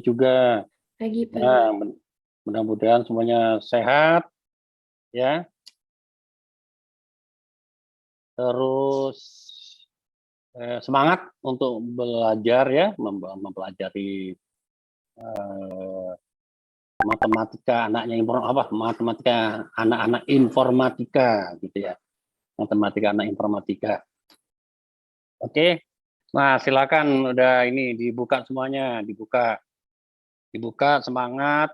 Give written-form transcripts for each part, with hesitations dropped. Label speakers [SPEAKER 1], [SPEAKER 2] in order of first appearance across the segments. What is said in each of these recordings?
[SPEAKER 1] juga.
[SPEAKER 2] Pagi, Pak.
[SPEAKER 1] Nah, mudah-mudahan semuanya sehat, ya. Terus semangat untuk belajar ya, mempelajari matematika matematika anak-anak informatika gitu ya. Matematika anak informatika. Oke. Nah, silakan udah ini dibuka semuanya, dibuka. Dibuka semangat.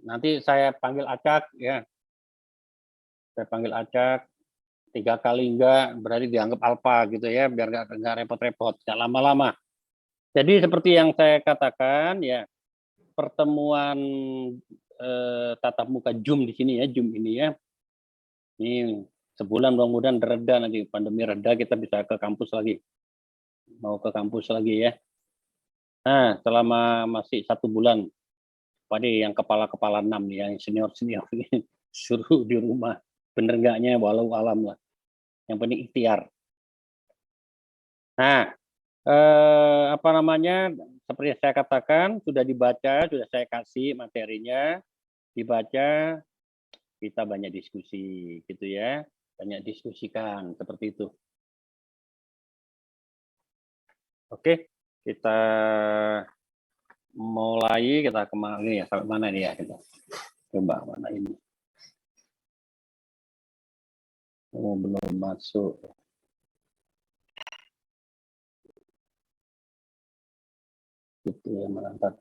[SPEAKER 1] Nanti saya panggil acak ya. Saya panggil acak 3 kali enggak berarti dianggap alfa gitu ya, biar nggak repot-repot, nggak lama-lama. Jadi seperti yang saya katakan ya, pertemuan tatap muka Zoom di sini ya, Zoom ini ya. Ini sebulan mudah-mudahan reda, nanti pandemi reda kita bisa ke kampus lagi. Mau ke kampus lagi ya. Nah, selama masih 1 bulan, pada yang kepala-kepala 6 nih, yang senior-senior ini suruh di rumah. Bener enggaknya walau alam lah. Yang penting ikhtiar. Nah, apa namanya, seperti yang saya katakan, sudah dibaca, sudah saya kasih materinya, dibaca, kita banyak diskusi gitu ya, banyak diskusikan seperti itu. Oke, kita mulai, kita kemana ya, sampai mana nih ya kita coba mana ini. Oh, belum masuk. Gitu ya, mengangkat.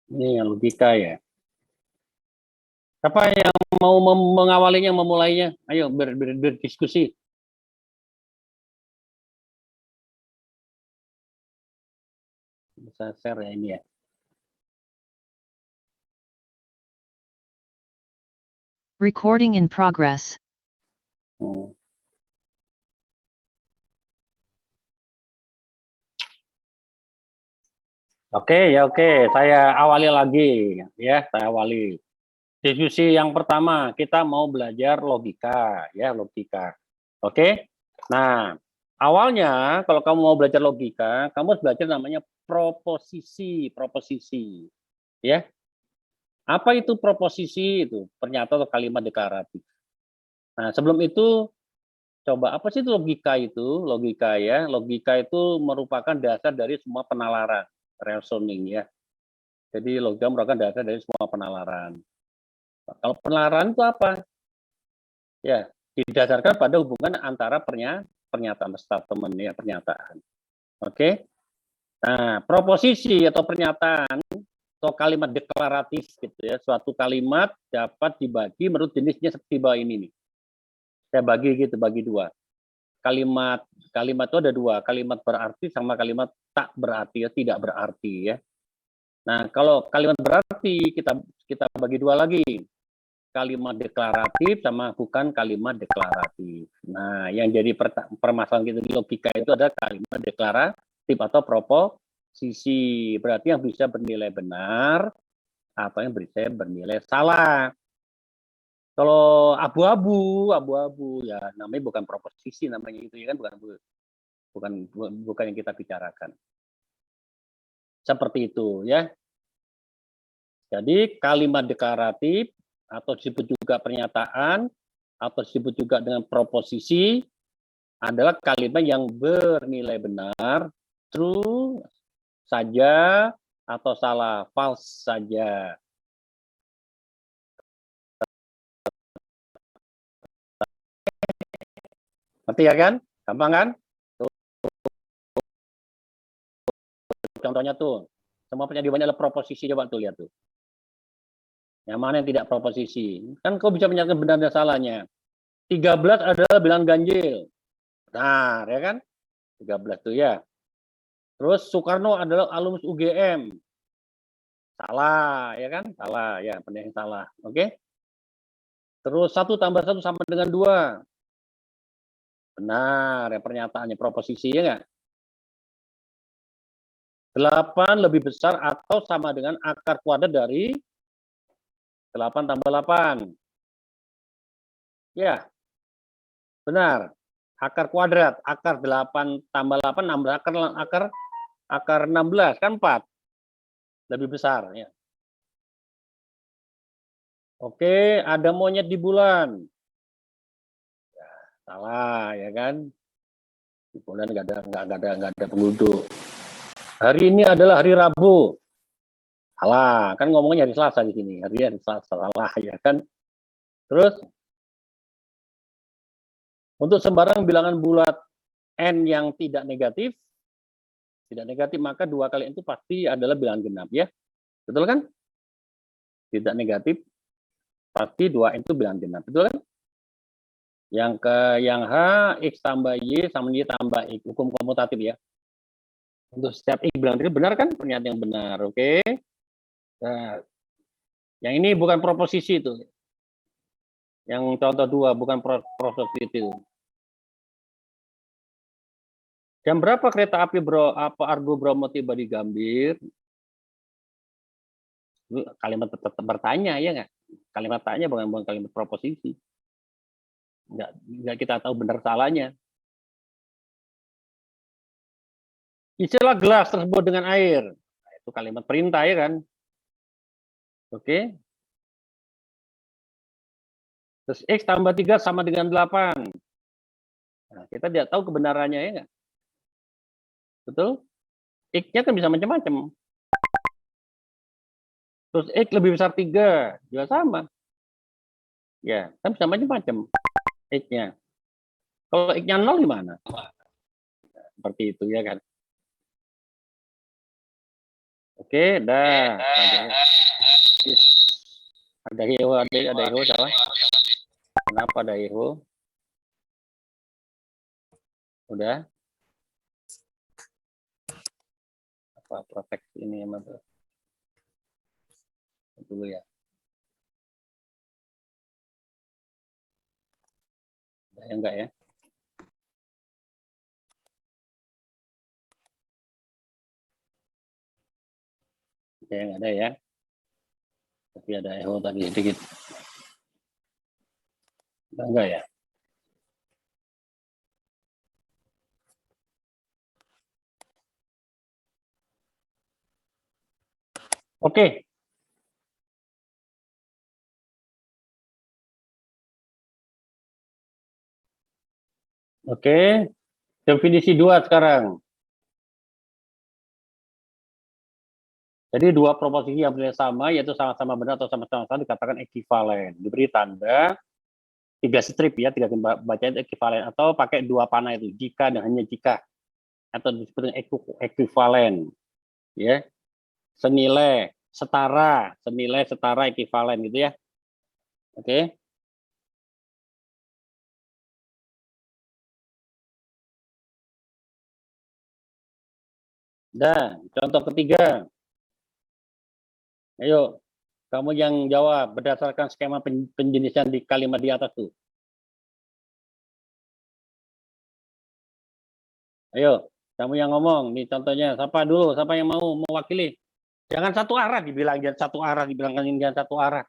[SPEAKER 1] Ini yang logika ya. Siapa yang mau mengawalinya, memulainya? Ayo berdiskusi. Bisa share ya ini ya.
[SPEAKER 3] Recording in progress.
[SPEAKER 1] Oke, ya oke. Saya awali lagi ya, saya awali. Diskusi yang pertama, kita mau belajar logika ya, logika. Oke. Nah, awalnya kalau kamu mau belajar logika, kamu harus belajar namanya proposisi, proposisi. Ya. Apa itu proposisi? Itu pernyataan atau kalimat deklaratif. Nah, sebelum itu coba apa sih itu logika itu? Logika ya, logika itu merupakan dasar dari semua penalaran, reasoning ya. Jadi logika merupakan dasar dari semua penalaran. Nah, kalau penalaran itu apa? Ya, didasarkan pada hubungan antara pernyataan statement ya, pernyataan. Oke. Nah, proposisi atau pernyataan atau kalimat deklaratif gitu ya, suatu kalimat dapat dibagi menurut jenisnya seperti bawah ini nih. Saya bagi gitu, bagi 2. Kalimat itu ada 2, kalimat berarti sama kalimat tak berarti ya, tidak berarti ya. Nah, kalau kalimat berarti kita bagi 2 lagi. Kalimat deklaratif sama bukan kalimat deklaratif. Nah, yang jadi permasalahan kita di logika itu ada kalimat deklaratif atau proposisi. Berarti yang bisa bernilai benar, apa yang bisa bernilai salah. Kalau abu-abu ya namanya bukan proposisi, namanya itu ya kan, bukan yang kita bicarakan. Seperti itu ya. Jadi kalimat deklaratif atau disebut juga pernyataan atau disebut juga dengan proposisi adalah kalimat yang bernilai benar, true saja atau salah, false saja. Ngerti ya kan? Gampang kan? Tuh. Contohnya tuh, semua penjadiannya adalah proposisi, coba tuh lihat tuh. Yang mana yang tidak proposisi? Kan kau bisa menyatakan benar dan salahnya. 13 adalah bilangan ganjil. Benar, ya kan? 13 tuh ya. Terus Soekarno adalah alumnus UGM. Salah, ya kan? Salah, ya, benar yang salah. Oke? Terus 1 tambah 1 sama dengan 2. Benar, ya pernyataannya proposisi, ya nggak? 8 lebih besar atau sama dengan akar kuadrat dari 8 tambah 8. Ya, benar. Akar kuadrat, akar 8 tambah 8, nambah akar 16, kan 4. Lebih besar. Ya. Oke, ada monyet di bulan. Ya, salah, ya kan? Di bulan nggak ada penduduk. Hari ini adalah hari Rabu. Salah, kan ngomongnya hari Selasa di sini. Hari Selasa, salah, ya kan? Terus, untuk sembarang bilangan bulat N yang tidak negatif, maka 2 kali N itu pasti adalah bilangan genap, ya. Betul kan? Tidak negatif, pasti 2 N itu bilangan genap. Betul kan? Yang H, X tambah Y sama Y tambah X. Hukum komutatif, ya. Untuk setiap X bilangan genap, benar kan? Pernyataan yang benar, oke? Nah, yang ini bukan proposisi itu. Yang contoh 2, bukan proposisi itu. Jam berapa kereta api Argo Bromo tiba di Gambir? Kalimat tetap bertanya, ya nggak? Kalimat tanya bukan kalimat proposisi. Nggak kita tahu benar salahnya. Isilah gelas tersebut dengan air. Nah, itu kalimat perintah, ya kan? Oke. Terus X tambah 3 sama dengan 8. Nah, kita tidak tahu kebenarannya, ya nggak? Betul? X-nya kan bisa macam-macam. Terus X lebih besar 3, juga sama. Ya, kan bisa macam-macam X-nya. Kalau X-nya 0 gimana? Seperti itu, ya kan? Oke, dah. Ada hero salah. Kenapa ada hero? Udah. Apa proteksi ini emang dulu ya. Ada yang enggak ya? Ada yang ada ya. Tapi ada hero tadi sedikit. Enggak ya? Oke. Oke. Definisi 2 sekarang. Jadi 2 proposisi yang bernilai sama, yaitu sama-sama benar atau sama-sama salah, dikatakan ekivalen. Diberi tanda 3 strip ya, 3 baca itu ekivalen, atau pakai 2 panah itu, jika dan hanya jika, atau disebut ekivalen, ya, senilai, setara, ekivalen gitu ya. Oke. Dan contoh ketiga. Ayo, kamu yang jawab berdasarkan skema penjenisan di kalimat di atas tuh. Ayo, kamu yang ngomong. Nih contohnya, siapa dulu? Siapa yang mau mewakili? Jangan satu arah dibilang, jangan satu arah.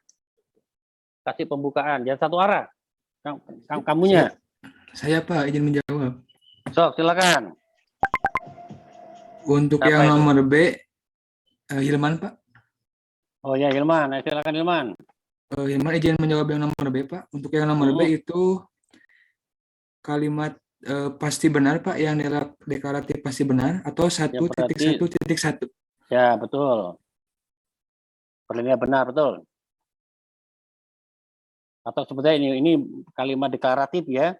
[SPEAKER 1] Kasih pembukaan, jangan satu arah. Kamunya.
[SPEAKER 2] Saya Pak, izin menjawab.
[SPEAKER 1] Sok, silakan.
[SPEAKER 2] Untuk
[SPEAKER 1] Siapa
[SPEAKER 2] yang
[SPEAKER 1] itu?
[SPEAKER 2] nomor B, Hilman Pak.
[SPEAKER 1] Oh ya, Hilman. Silakan Hilman.
[SPEAKER 2] Hilman izin menjawab yang nomor B Pak. Untuk yang nomor B itu kalimat pasti benar Pak, yang deklaratif pasti benar, atau 1.1.1.
[SPEAKER 1] Ya, betul. Perlinnya benar, betul. Atau sebetulnya ini kalimat deklaratif ya.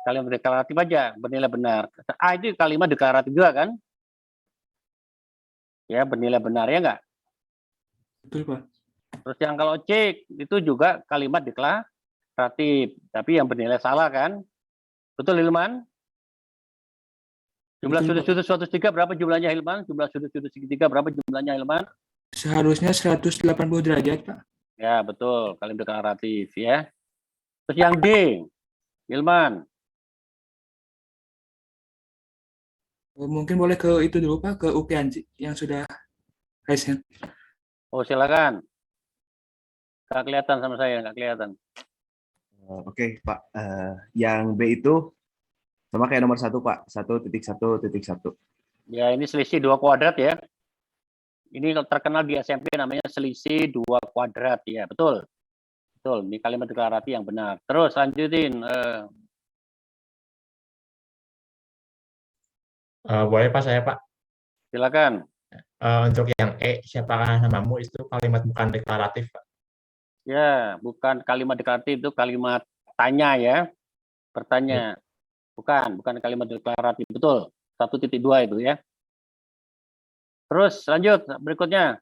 [SPEAKER 1] Kalimat deklaratif aja, bernilai benar. A itu kalimat deklaratif juga kan? Ya, bernilai benar ya enggak?
[SPEAKER 2] Betul Pak.
[SPEAKER 1] Terus yang kalau C itu juga kalimat deklaratif, tapi yang bernilai salah kan? Betul Hilman? Jumlah sudut-sudut 103 berapa jumlahnya Hilman? Jumlah sudut-sudut segitiga berapa jumlahnya Hilman?
[SPEAKER 2] Seharusnya 180 derajat Pak.
[SPEAKER 1] Ya, betul, kalimat deklaratif ya. Terus yang D, Hilman.
[SPEAKER 2] Mungkin boleh ke itu dulu Pak, ke Ukianji yang sudah raise hand.
[SPEAKER 1] Oh, silakan. Nggak kelihatan sama saya, nggak kelihatan.
[SPEAKER 4] Oke, Pak. Yang B itu sama kayak nomor 1, Pak. 1.1.1.
[SPEAKER 1] Ya, ini selisih 2 kuadrat ya. Ini terkenal di SMP namanya selisih 2 kuadrat ya, betul. Betul, ini kalimat deklarasi yang benar. Terus lanjutin.
[SPEAKER 5] Boleh Pak saya Pak.
[SPEAKER 1] Silakan.
[SPEAKER 5] Untuk yang E, siapakah namamu itu kalimat bukan deklaratif Pak.
[SPEAKER 1] Ya, bukan kalimat deklaratif, itu kalimat tanya ya. Bertanya. Bukan kalimat deklaratif. Betul. 1.2 itu ya. Terus lanjut berikutnya.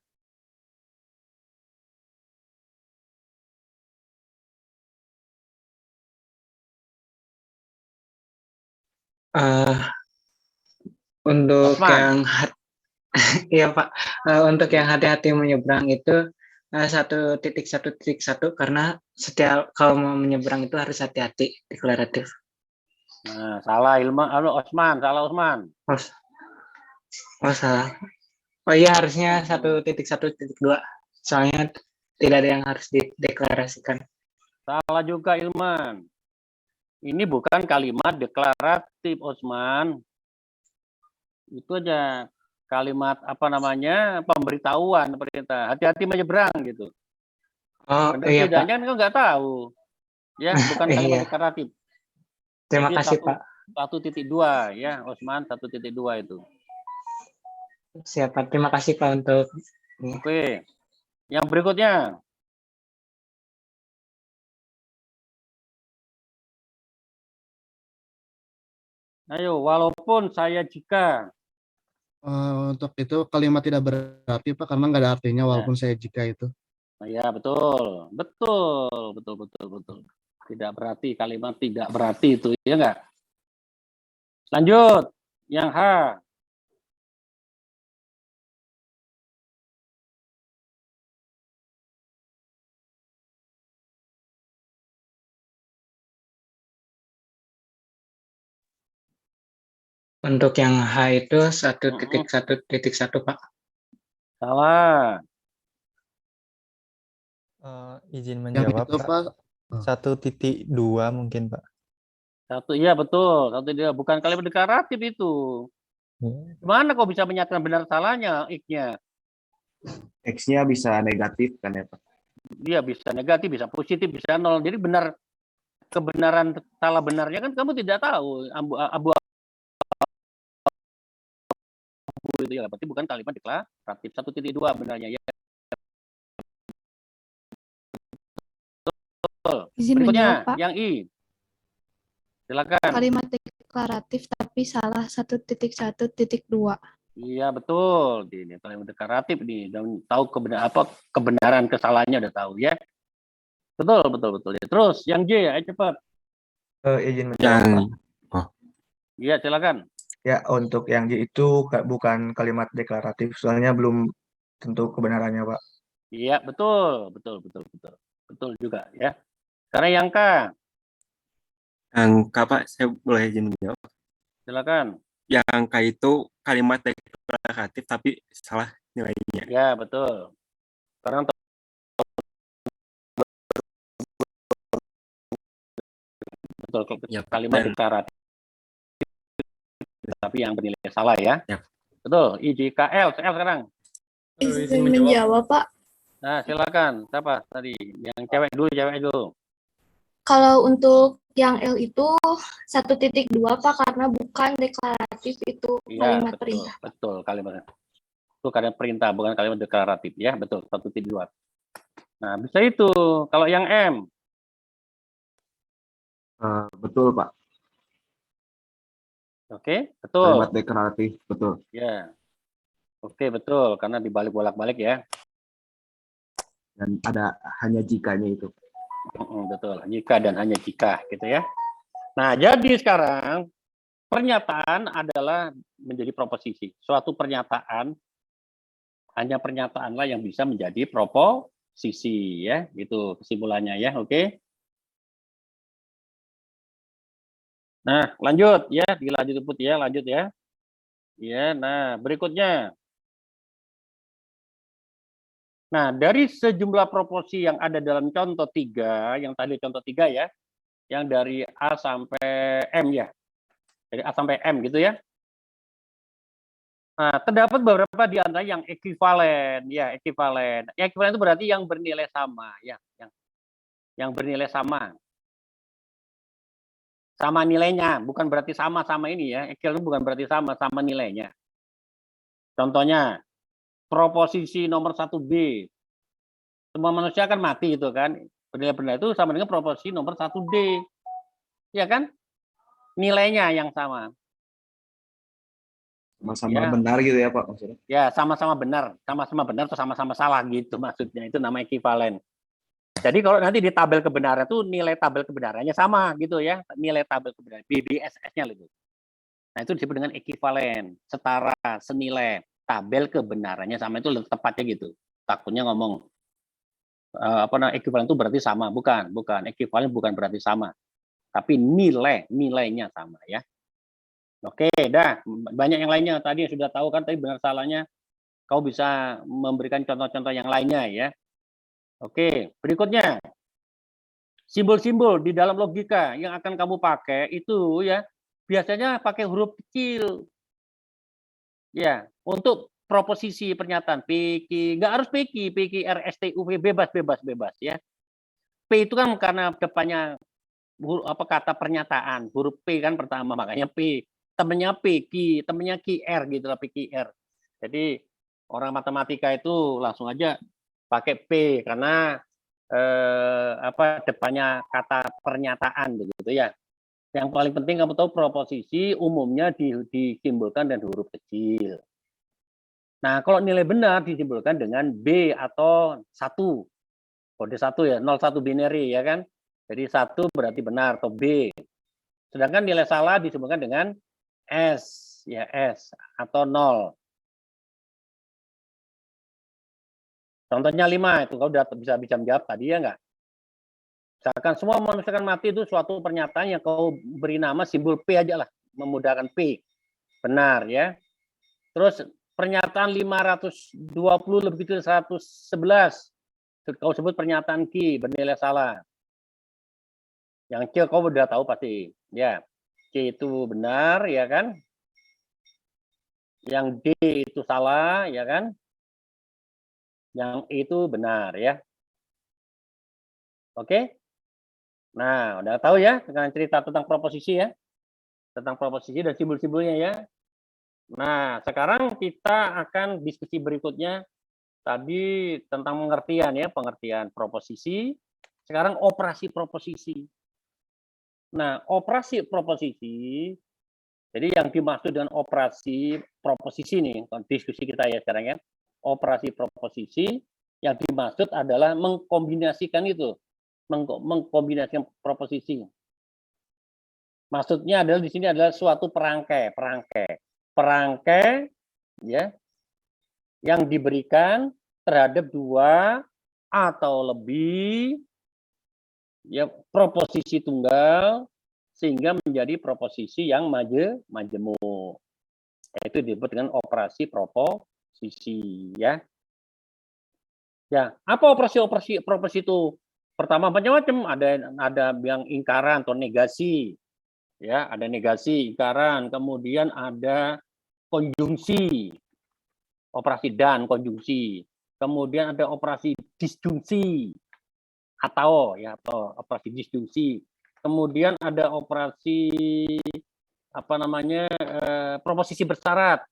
[SPEAKER 6] Untuk
[SPEAKER 1] Osman.
[SPEAKER 6] yang iya Pak, untuk yang hati-hati menyeberang itu 1.1.1 karena setiap kalau mau menyeberang itu harus hati-hati deklaratif.
[SPEAKER 1] Nah, salah Osman, salah Osman.
[SPEAKER 6] Oh salah. Oh iya harusnya 1.1.2. Soalnya tidak ada yang harus dideklarasikan.
[SPEAKER 1] Salah juga Ilman. Ini bukan kalimat deklaratif Osman. Itu aja kalimat apa namanya pemberitahuan perintah hati-hati menyeberang gitu.
[SPEAKER 6] Oh
[SPEAKER 1] Benar
[SPEAKER 6] iya
[SPEAKER 1] tidaknya
[SPEAKER 6] Pak.
[SPEAKER 1] kan nggak tahu ya, bukan kalimat
[SPEAKER 6] Iya.
[SPEAKER 1] deklaratif.
[SPEAKER 6] Terima
[SPEAKER 1] Jadi
[SPEAKER 6] kasih Pak.
[SPEAKER 1] 1.2 ya Osman, 1.2 itu.
[SPEAKER 6] Siapa? Terima kasih Pak untuk
[SPEAKER 1] Oke, yang berikutnya. Ayo, walaupun saya jika.
[SPEAKER 7] Untuk itu kalimat tidak berarti Pak karena nggak ada artinya walaupun saya jika itu.
[SPEAKER 1] Ya betul. Tidak berarti, kalimat tidak berarti itu ya enggak. Lanjut, yang H.
[SPEAKER 6] Untuk yang H itu 1.1.1 Pak.
[SPEAKER 1] Salah.
[SPEAKER 8] Izin
[SPEAKER 7] Yang
[SPEAKER 8] menjawab
[SPEAKER 7] itu Pak
[SPEAKER 8] 1.2 mungkin Pak.
[SPEAKER 1] Iya betul. 1.2 bukan kalimat deklaratif itu. Gimana kok bisa menyatakan benar salahnya X-nya?
[SPEAKER 4] X-nya bisa negatif kan ya, Pak?
[SPEAKER 1] Dia bisa negatif, bisa positif, bisa nol. Jadi benar kebenaran salah benarnya kan kamu tidak tahu. Abu itu ya, berarti bukan kalimat deklaratif. 1.2 benarnya ya. Betul.
[SPEAKER 9] Izin
[SPEAKER 1] Berikutnya
[SPEAKER 9] menjawab, Pak.
[SPEAKER 1] yang I. Silakan.
[SPEAKER 9] Kalimat deklaratif tapi salah 1.1.2.
[SPEAKER 1] Iya betul. Ini kalimat deklaratif nih, dan tahu kebenaran kesalahannya udah tahu ya. Betul ya. Terus yang J ya cepat.
[SPEAKER 8] Izin menjawab Pak.
[SPEAKER 1] Iya silakan.
[SPEAKER 8] Ya, untuk yang J itu bukan kalimat deklaratif, soalnya belum tentu kebenarannya, Pak.
[SPEAKER 1] Iya betul. Betul juga ya. Karena yang K.
[SPEAKER 10] Yang K, Pak, saya boleh izin menjawab.
[SPEAKER 1] Silakan.
[SPEAKER 10] Yang K itu kalimat deklaratif tapi salah nilainya.
[SPEAKER 1] Ya betul. Sekarang betul
[SPEAKER 10] Ya,
[SPEAKER 1] kalimat
[SPEAKER 10] dan
[SPEAKER 1] deklaratif tapi yang bernilai salah ya.
[SPEAKER 10] Ya.
[SPEAKER 1] Betul. IJKL sekarang.
[SPEAKER 9] Izin menjawab, Pak.
[SPEAKER 1] Nah silakan. Siapa tadi? Yang cewek dulu.
[SPEAKER 9] Kalau untuk yang L itu 1.2 Pak karena bukan deklaratif, itu
[SPEAKER 1] Iya
[SPEAKER 9] kalimat
[SPEAKER 1] betul.
[SPEAKER 9] perintah.
[SPEAKER 1] Betul kalimatnya. Itu kalimat perintah bukan kalimat deklaratif ya. Betul 1.2. Nah bisa itu. Kalau yang M.
[SPEAKER 4] Betul, Pak.
[SPEAKER 1] Oke, betul.
[SPEAKER 4] Kalimat deklaratif, betul.
[SPEAKER 1] Ya. Oke, betul. Karena dibalik bolak-balik ya.
[SPEAKER 4] Dan ada hanya jikanya itu.
[SPEAKER 1] Betul. Jika dan hanya jika gitu ya. Nah, jadi sekarang pernyataan adalah menjadi proposisi. Suatu pernyataan hanya pernyataanlah yang bisa menjadi proposisi ya. Itu kesimpulannya ya. Oke. Nah, lanjut ya, dilanjut Put ya, lanjut ya. Ya, nah berikutnya. Nah, dari sejumlah proporsi yang ada dalam contoh 3, yang tadi contoh 3 ya, yang dari A sampai M ya, dari A sampai M gitu ya. Nah, terdapat beberapa di antara yang ekuivalen, ya ekuivalen. Ekuivalen itu berarti yang bernilai sama, ya, yang bernilai sama. Sama nilainya, bukan berarti sama ini ya. Ekuivalen bukan berarti sama nilainya. Contohnya, proposisi nomor 1B. Semua manusia kan mati gitu kan. Bernilai-bernilai itu sama dengan proposisi nomor 1D. Ya kan? Nilainya yang sama.
[SPEAKER 4] Sama-sama
[SPEAKER 1] Ya.
[SPEAKER 4] benar gitu ya Pak maksudnya.
[SPEAKER 1] Ya, sama-sama benar atau sama-sama salah gitu maksudnya. Itu nama ekuivalen. Jadi kalau nanti di tabel kebenaran itu nilai tabel kebenarannya sama gitu ya. Nilai tabel kebenaran BBSS-nya gitu. Nah, itu disebut dengan ekuivalen, setara, senilai, tabel kebenarannya sama, itu tepatnya gitu. Takutnya ngomong ekuivalen itu berarti sama, bukan. Ekuivalen bukan berarti sama. Tapi nilainya sama ya. Oke, dah. Banyak yang lainnya tadi yang sudah tahu kan, tadi benar salahnya. Kau bisa memberikan contoh-contoh yang lainnya ya. Oke, berikutnya. Simbol-simbol di dalam logika yang akan kamu pakai itu ya, biasanya pakai huruf kecil. Ya, untuk proposisi pernyataan PQ, nggak harus PQ, RSTUV, bebas ya. P itu kan karena depannya kata pernyataan, huruf P kan pertama, makanya P. Temennya PQ, temennya QR gitu lah, PQR. Jadi orang matematika itu langsung aja pakai P karena depannya kata pernyataan begitu ya. Yang paling penting kamu tahu proposisi umumnya disimbolkan dengan huruf kecil. Nah, kalau nilai benar disimbolkan dengan B atau 1. Kode 1 ya, 01 binary ya kan. Jadi 1 berarti benar atau B. Sedangkan nilai salah disimbolkan dengan S, ya S atau 0. Contohnya 5 itu kau udah bisa menjawab tadi ya enggak? Misalkan semua manusia akan mati itu suatu pernyataan yang kau beri nama simbol P aja lah, memudahkan P. Benar ya. Terus pernyataan 520 lebih dari 111. Kau sebut pernyataan Q bernilai salah. Yang C kau udah tahu pasti. Ya. C itu benar ya kan? Yang D itu salah ya kan? Yang E itu benar ya. Oke? Nah, udah tahu ya dengan cerita tentang proposisi ya. Tentang proposisi dan simbol-simbolnya ya. Nah, sekarang kita akan diskusi berikutnya tadi tentang pengertian proposisi. Sekarang operasi proposisi. Nah, operasi proposisi, jadi yang dimaksud dengan operasi proposisi nih, diskusi kita ya sekarang ya. Operasi proposisi yang dimaksud adalah mengkombinasikan itu, mengkombinasikan proposisi. Maksudnya adalah di sini adalah suatu perangkai ya yang diberikan terhadap 2 atau lebih ya proposisi tunggal sehingga menjadi proposisi yang majemuk. Itu disebut dengan operasi proposisi ya. Ya, apa operasi itu? Pertama macam-macam, ada yang ingkaran atau negasi. Ya, ada negasi, ingkaran, kemudian ada konjungsi. Operasi dan konjungsi. Kemudian ada operasi disjungsi. Atau operasi disjungsi. Kemudian ada operasi proposisi bersyarat.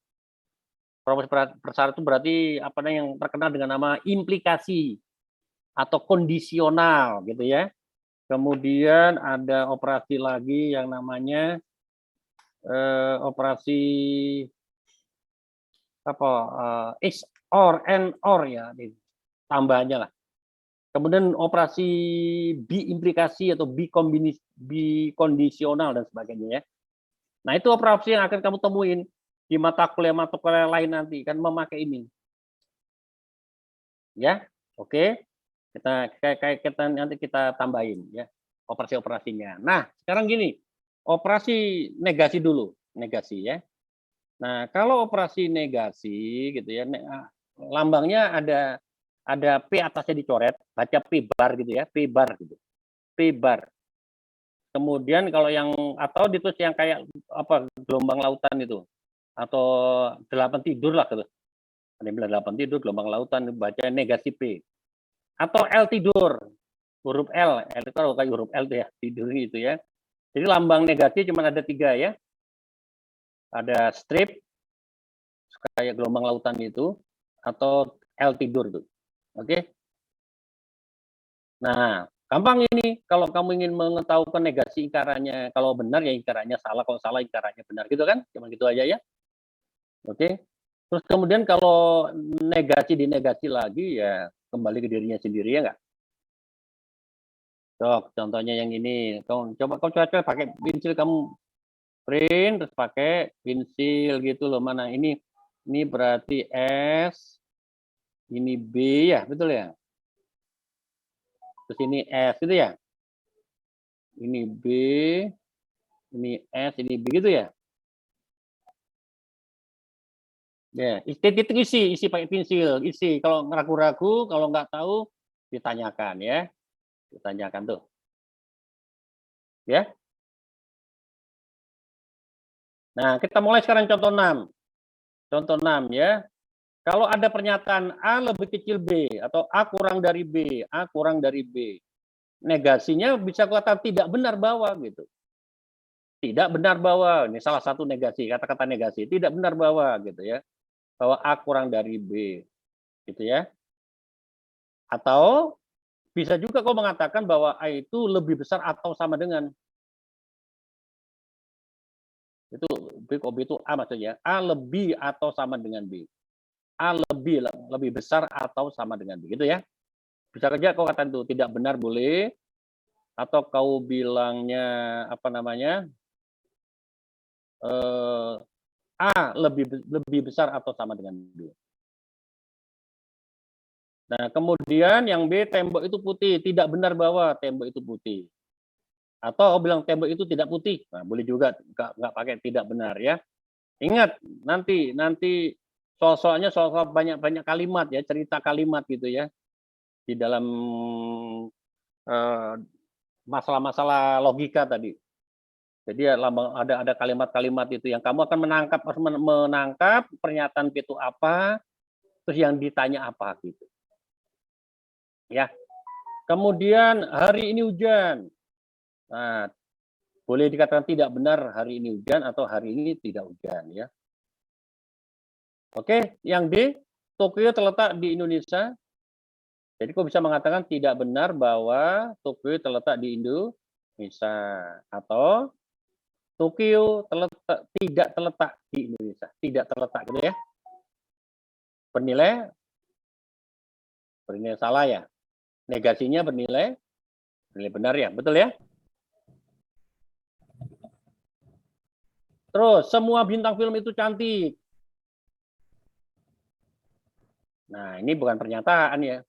[SPEAKER 1] Proposisi bersyarat itu berarti yang terkenal dengan nama implikasi atau kondisional gitu ya. Kemudian ada operasi lagi yang namanya operasi X or and or ya, tambahnya lah. Kemudian operasi bi-implikasi atau bi-kondisional dan sebagainya ya. Nah, itu operasi yang akan kamu temuin di mata kuliah lain nanti kan memakai ini. Ya, oke. Nanti kita tambahin ya operasi-operasinya. Nah, sekarang gini, operasi negasi dulu, negasi ya. Nah, kalau operasi negasi gitu ya, lambangnya ada ada P atasnya dicoret, baca P bar gitu ya, P bar gitu. P bar. Kemudian kalau yang atau ditulis yang kayak apa gelombang lautan itu atau 8 tidur lah gitu. Ada yang bilang 8 tidur gelombang lautan baca negasi P. Atau L tidur. Huruf L itu kalau kayak huruf L tuh ya, tidur gitu ya. Jadi lambang negasi cuma ada 3 ya. Ada strip kayak gelombang lautan itu atau L tidur tuh. Oke. Nah, gampang ini kalau kamu ingin mengetahui negasi ingkarannya, kalau benar ya ingkarannya salah, kalau salah ingkarannya benar gitu kan? Cuma gitu aja ya. Oke. Terus kemudian kalau negasi dinegasi lagi ya kembali ke dirinya sendiri ya enggak? Contohnya yang ini. Coba pakai pensil kamu print terus pakai pensil gitu loh. Mana ini berarti S, ini B ya, betul ya? Terus ini S gitu ya? Ini B, ini S, ini B gitu ya? Ya, titik isi pakai pensil, isi. Kalau ragu-ragu, kalau nggak tahu, ditanyakan ya. Ditanyakan tuh. Ya. Nah, kita mulai sekarang contoh 6. Contoh 6 ya. Kalau ada pernyataan A lebih kecil B atau A kurang dari B, A kurang dari B. Negasinya bisa kata tidak benar bahwa gitu. Tidak benar bahwa, ini salah satu negasi, kata-kata negasi, tidak benar bahwa gitu ya. Bahwa A kurang dari B. Gitu ya. Atau bisa juga kau mengatakan bahwa A itu lebih besar atau sama dengan. Itu B itu A maksudnya. A lebih atau sama dengan B. A lebih besar atau sama dengan B. Gitu ya. Bisa saja kau katakan itu tidak benar boleh. Atau kau bilangnya apa namanya? A lebih besar atau sama dengan B. Nah, kemudian yang B, tembok itu putih. Tidak benar bahwa tembok itu putih. Atau bilang tembok itu tidak putih. Nah, boleh juga, nggak pakai tidak benar ya. Ingat, nanti soal-soalnya soal banyak kalimat ya, cerita kalimat gitu ya. Di dalam masalah-masalah logika tadi. Jadi ada kalimat-kalimat itu yang kamu akan menangkap pernyataan itu apa, terus yang ditanya apa gitu. Ya. Kemudian hari ini hujan. Nah, boleh dikatakan tidak benar hari ini hujan atau hari ini tidak hujan ya. Oke, yang D, Tokyo terletak di Indonesia. Jadi kok bisa mengatakan tidak benar bahwa Tokyo terletak di Indonesia atau Tokyo tidak terletak di Indonesia, tidak terletak gitu ya. Bernilai salah ya. Negasinya bernilai benar ya, betul ya? Terus, semua bintang film itu cantik. Nah, ini bukan pernyataan ya.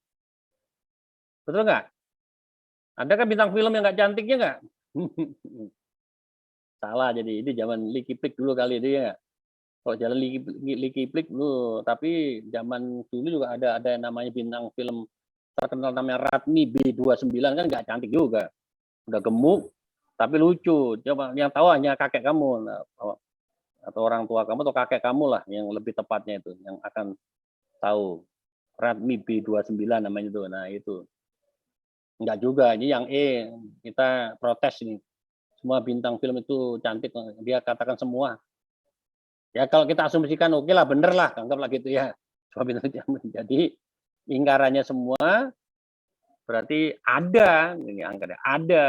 [SPEAKER 1] Betul nggak? Ada kan bintang film yang nggak cantiknya nggak? Salah, jadi ini zaman Licky Flick dulu kali itu ya. Kalau jalan Licky Flick dulu, tapi zaman dulu juga ada yang namanya bintang film terkenal namanya Radmi B29 kan nggak cantik juga, udah gemuk tapi lucu. Coba yang tahu hanya kakek kamu atau orang tua kamu atau kakek kamu lah yang lebih tepatnya itu yang akan tahu. Radmi B29 namanya itu. Nah itu enggak juga, ini yang E kita protes ini. Semua bintang film itu cantik, dia katakan semua. Ya kalau kita asumsikan oke lah, bener lah, anggaplah gitu ya. Jadi ingkarannya semua berarti ada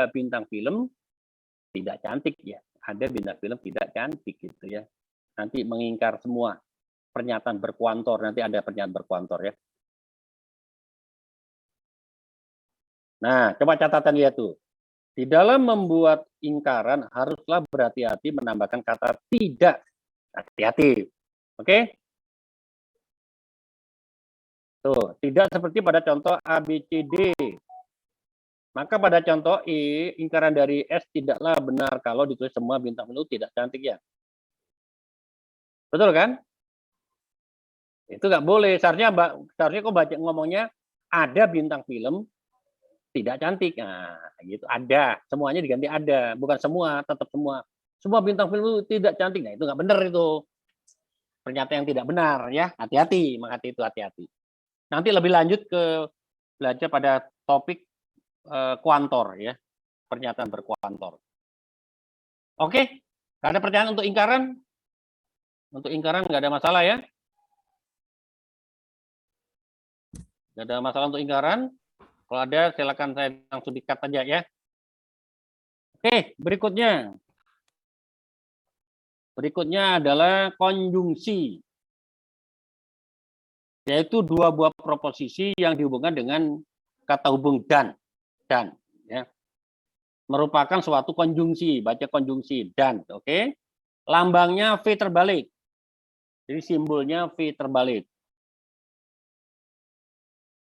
[SPEAKER 1] bintang film tidak cantik ya, ada bintang film tidak cantik gitu ya. Nanti mengingkar semua pernyataan berkuantor, nanti ada pernyataan berkuantor ya. Nah, coba catatan lihat tuh. Di dalam membuat ingkaran haruslah berhati-hati menambahkan kata tidak. Hati-hati. Oke? Tuh, tidak seperti pada contoh A, B, C, D. Maka pada contoh E, ingkaran dari S tidaklah benar kalau ditulis semua bintang film tidak cantik ya. Betul kan? Itu nggak boleh. Seharusnya kok ngomongnya ada bintang film tidak cantik. Nah, gitu ada. Semuanya diganti ada, bukan semua, tetap semua. Semua bintang film itu tidak cantik. Nah, itu nggak benar itu. Pernyataan yang tidak benar ya. Hati-hati, makanya itu hati-hati. Nanti lebih lanjut ke belajar pada topik kuantor ya. Pernyataan berkuantor. Oke, nggak ada pertanyaan untuk ingkaran? Untuk ingkaran nggak ada masalah ya? Nggak ada masalah untuk ingkaran? Kalau ada, silakan saya langsung di-cut aja ya. Oke, berikutnya. Berikutnya adalah konjungsi. Yaitu dua buah proposisi yang dihubungkan dengan kata hubung dan. Dan. Ya. Merupakan suatu konjungsi, baca konjungsi dan, oke. Lambangnya V terbalik. Jadi simbolnya V terbalik.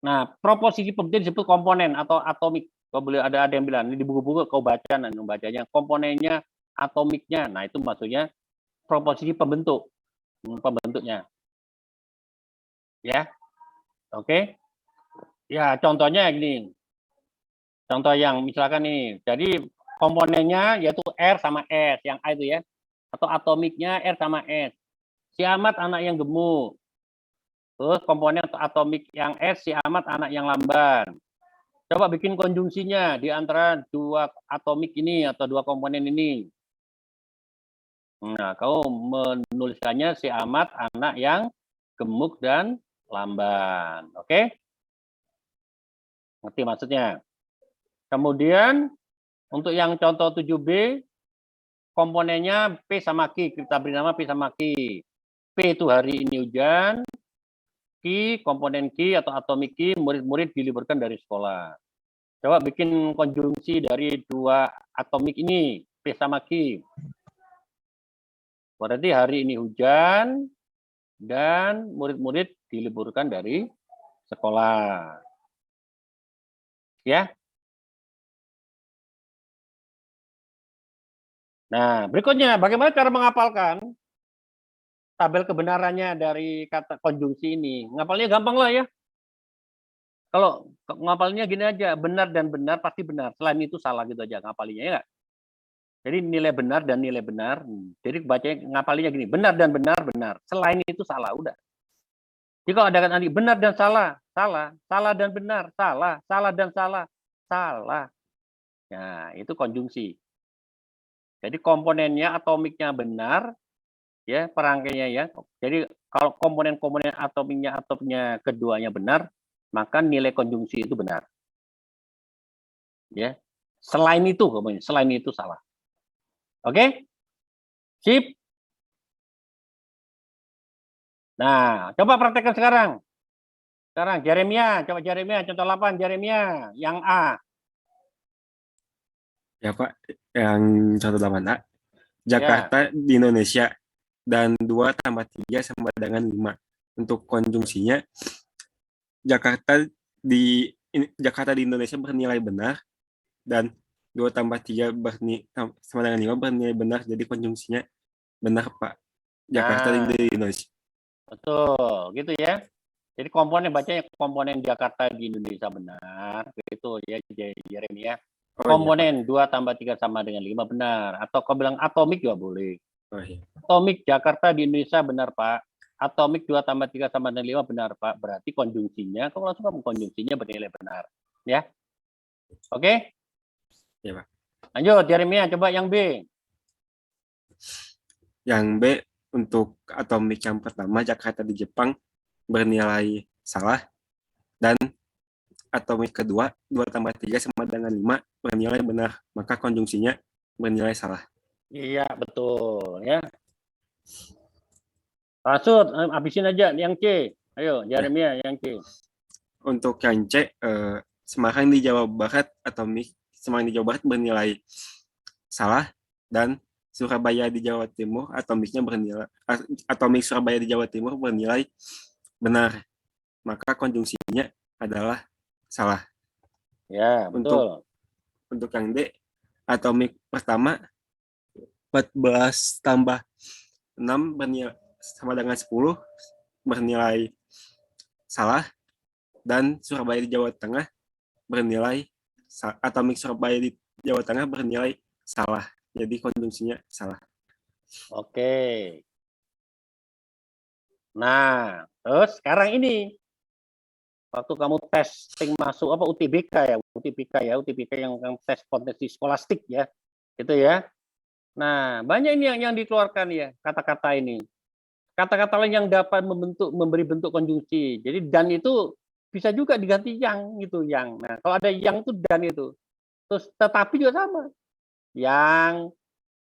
[SPEAKER 1] Nah, proposisi penting disebut komponen atau atomik. Kau boleh ada yang bilang ini di buku-buku kau baca dan membacanya komponennya, atomiknya. Nah, itu maksudnya proposisi pembentuk. Pembentuknya. Ya. Oke. Ya, contohnya gini. Contoh yang misalkan nih, jadi komponennya yaitu R sama S, yang A itu ya, atau atomiknya R sama S. Si Ahmad anak yang gemuk. Terus komponen atau atomik yang S, si Ahmad anak yang lamban. Coba bikin konjungsinya di antara dua atomik ini atau dua komponen ini. Nah, kau menuliskannya si Ahmad anak yang gemuk dan lamban. Oke? Ngerti maksudnya? Kemudian untuk yang contoh 7B, komponennya P sama Q. Kita beri nama P sama Q. P itu hari ini hujan. Q, komponen Q atau atomik Q, murid-murid diliburkan dari sekolah. Coba bikin konjungsi dari dua atomik ini, P sama Q. Berarti hari ini hujan dan murid-murid diliburkan dari sekolah. Ya. Nah, berikutnya, bagaimana cara menghafalkan tabel kebenarannya dari kata konjungsi ini? Ngapalnya gampang lah ya. Kalau ngapalnya gini aja, benar dan benar pasti benar. Selain itu salah gitu aja ngapalinya ya. Jadi nilai benar dan nilai benar. Jadi bacanya ngapalinya gini, benar dan benar benar. Selain itu salah udah. Jadi kalau ada kan nanti benar dan salah, salah, salah dan benar, salah, salah dan salah, salah. Nah, itu konjungsi. Jadi komponennya atomiknya benar, ya perangkainya ya. Jadi kalau komponen-komponen atomiknya keduanya benar, maka nilai konjungsi itu benar. Ya. Selain itu salah. Oke? Sip. Nah, coba praktekkan sekarang. Sekarang Jeremia, coba Jeremia contoh 8 Jeremia yang A.
[SPEAKER 10] Ya Pak, yang contoh 8A. Jakarta di Indonesia dan 2 tambah 3 sama dengan 5. Untuk konjungsinya, Jakarta di Indonesia bernilai benar dan 2 tambah 3 sama dengan 5 bernilai benar. Jadi konjungsinya benar Pak. Jakarta di Indonesia.
[SPEAKER 1] Betul, gitu ya. Jadi bacanya komponen Jakarta di Indonesia benar. Itu ya Jeremia. Komponen 2 tambah 3 sama dengan 5 benar. Atau kau bilang atomik juga boleh. Atomik Jakarta di Indonesia benar, Pak. Atomik 2 tambah 3 sama dengan 5 benar, Pak. Berarti konjungsinya, kau langsung konjungsinya bernilai benar. Ya. Oke?
[SPEAKER 10] Ya, Pak.
[SPEAKER 1] Lanjut, Jeremia. Coba yang B.
[SPEAKER 10] Yang B, untuk atomik yang pertama, Jakarta di Jepang, bernilai salah. Dan atomik kedua, 2 tambah 3 sama dengan 5, bernilai benar. Maka konjungsinya bernilai salah.
[SPEAKER 1] Iya, betul. Ya. Maksud, habisin aja yang C. Ayo, Jeremia yang C.
[SPEAKER 10] Untuk yang C, Semarang di Jawa Barat, atomik Semarang di Jawa Barat bernilai salah. Dan Surabaya di Jawa Timur, atomik Surabaya di Jawa Timur bernilai benar. Maka konjungsinya adalah salah.
[SPEAKER 1] Ya, betul.
[SPEAKER 10] Untuk yang D, atomik pertama 14 tambah 6 bernilai sama dengan 10 bernilai salah. dan Surabaya di Jawa Tengah bernilai atomik Surabaya di Jawa Tengah bernilai salah. Jadi konjungsinya salah.
[SPEAKER 1] Oke. Nah, terus sekarang ini waktu kamu testing masuk apa UTBK yang tes potensi skolastik ya, gitu ya. Nah, banyak ini yang dikeluarkan ya kata-kata ini. Kata-kata lain yang dapat memberi bentuk konjungsi. Jadi dan itu bisa juga diganti yang gitu, yang. Nah, kalau ada yang itu dan itu. Terus tetapi juga sama. Yang,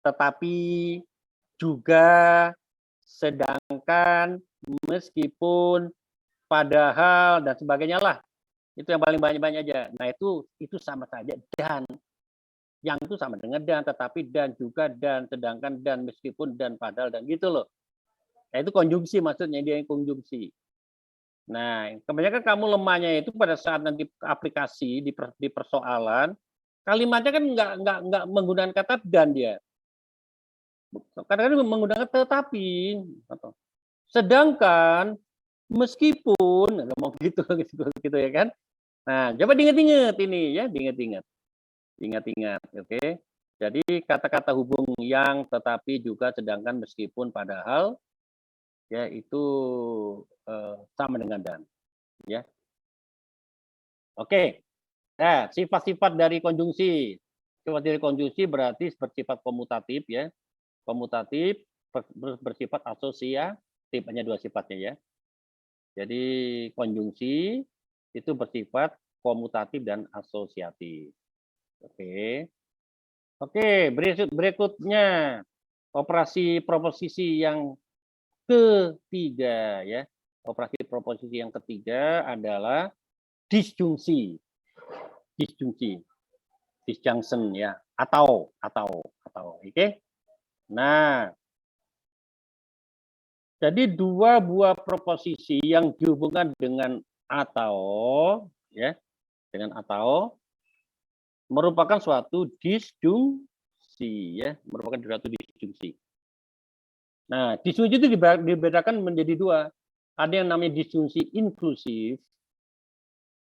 [SPEAKER 1] tetapi, juga, sedangkan, meskipun, padahal dan sebagainya lah. Itu yang paling banyak aja. Nah, itu sama saja dan. Yang itu sama dengan dan, tetapi dan juga dan, sedangkan dan, meskipun dan, padahal dan gitu loh. Nah, itu konjungsi maksudnya, dia yang konjungsi. Nah, kebanyakan kamu lemahnya itu pada saat nanti aplikasi di persoalan, kalimatnya kan nggak menggunakan kata dan dia. Kadang-kadang menggunakan tetapi, atau sedangkan, meskipun, ngomong gitu ya kan. Nah, coba diingat-ingat ini ya, diingat-ingat. Ingat-ingat, oke. Jadi kata-kata hubung yang, tetapi, juga, sedangkan, meskipun, padahal, ya itu sama dengan dan, ya. Oke. Nah, sifat-sifat dari konjungsi. Sifat dari konjungsi berarti bersifat komutatif ya. Komutatif bersifat asosiatif, hanya dua sifatnya ya. Jadi konjungsi itu bersifat komutatif dan asosiatif. Oke. Oke, berikutnya operasi proposisi yang ketiga ya. Operasi proposisi yang ketiga adalah disjungsi. Disjunction ya, atau. Oke. Nah, jadi dua buah proposisi yang dihubungkan dengan atau ya, dengan atau merupakan suatu disjungsi ya, merupakan suatu disjungsi. Nah, disjungsi itu dibedakan menjadi dua. Ada yang namanya disjungsi inklusif,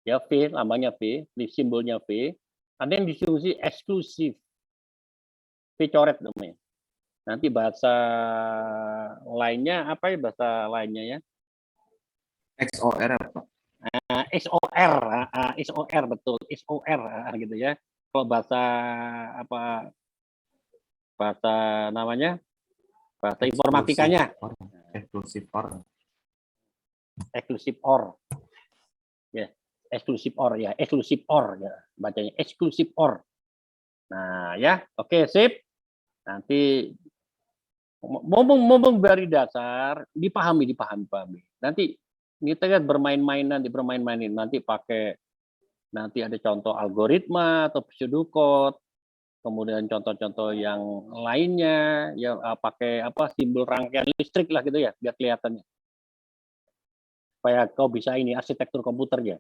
[SPEAKER 1] ya V, lambangnya V, simbolnya V. Ada yang disjungsi eksklusif, V coret namanya. Nanti bahasa lainnya apa ya, bahasa lainnya ya?
[SPEAKER 4] XOR apa?
[SPEAKER 1] XOR betul, XOR gitu ya. Kalau bahasa apa? Bahasa namanya? Bahasa informatikanya.
[SPEAKER 4] Eksklusif OR.
[SPEAKER 1] Eksklusif OR. Ya, eksklusif OR ya, eksklusif OR ya, bacanya eksklusif OR. Nah, ya, oke, sip. Nanti ngomong dari dasar, dipahami. Nanti kita kan bermain-mainin, nanti pakai, nanti ada contoh algoritma atau pseudocode, kemudian contoh-contoh yang lainnya, ya pakai apa simbol rangkaian listrik lah gitu ya, biar kelihatannya. Supaya kau bisa ini arsitektur komputer ya.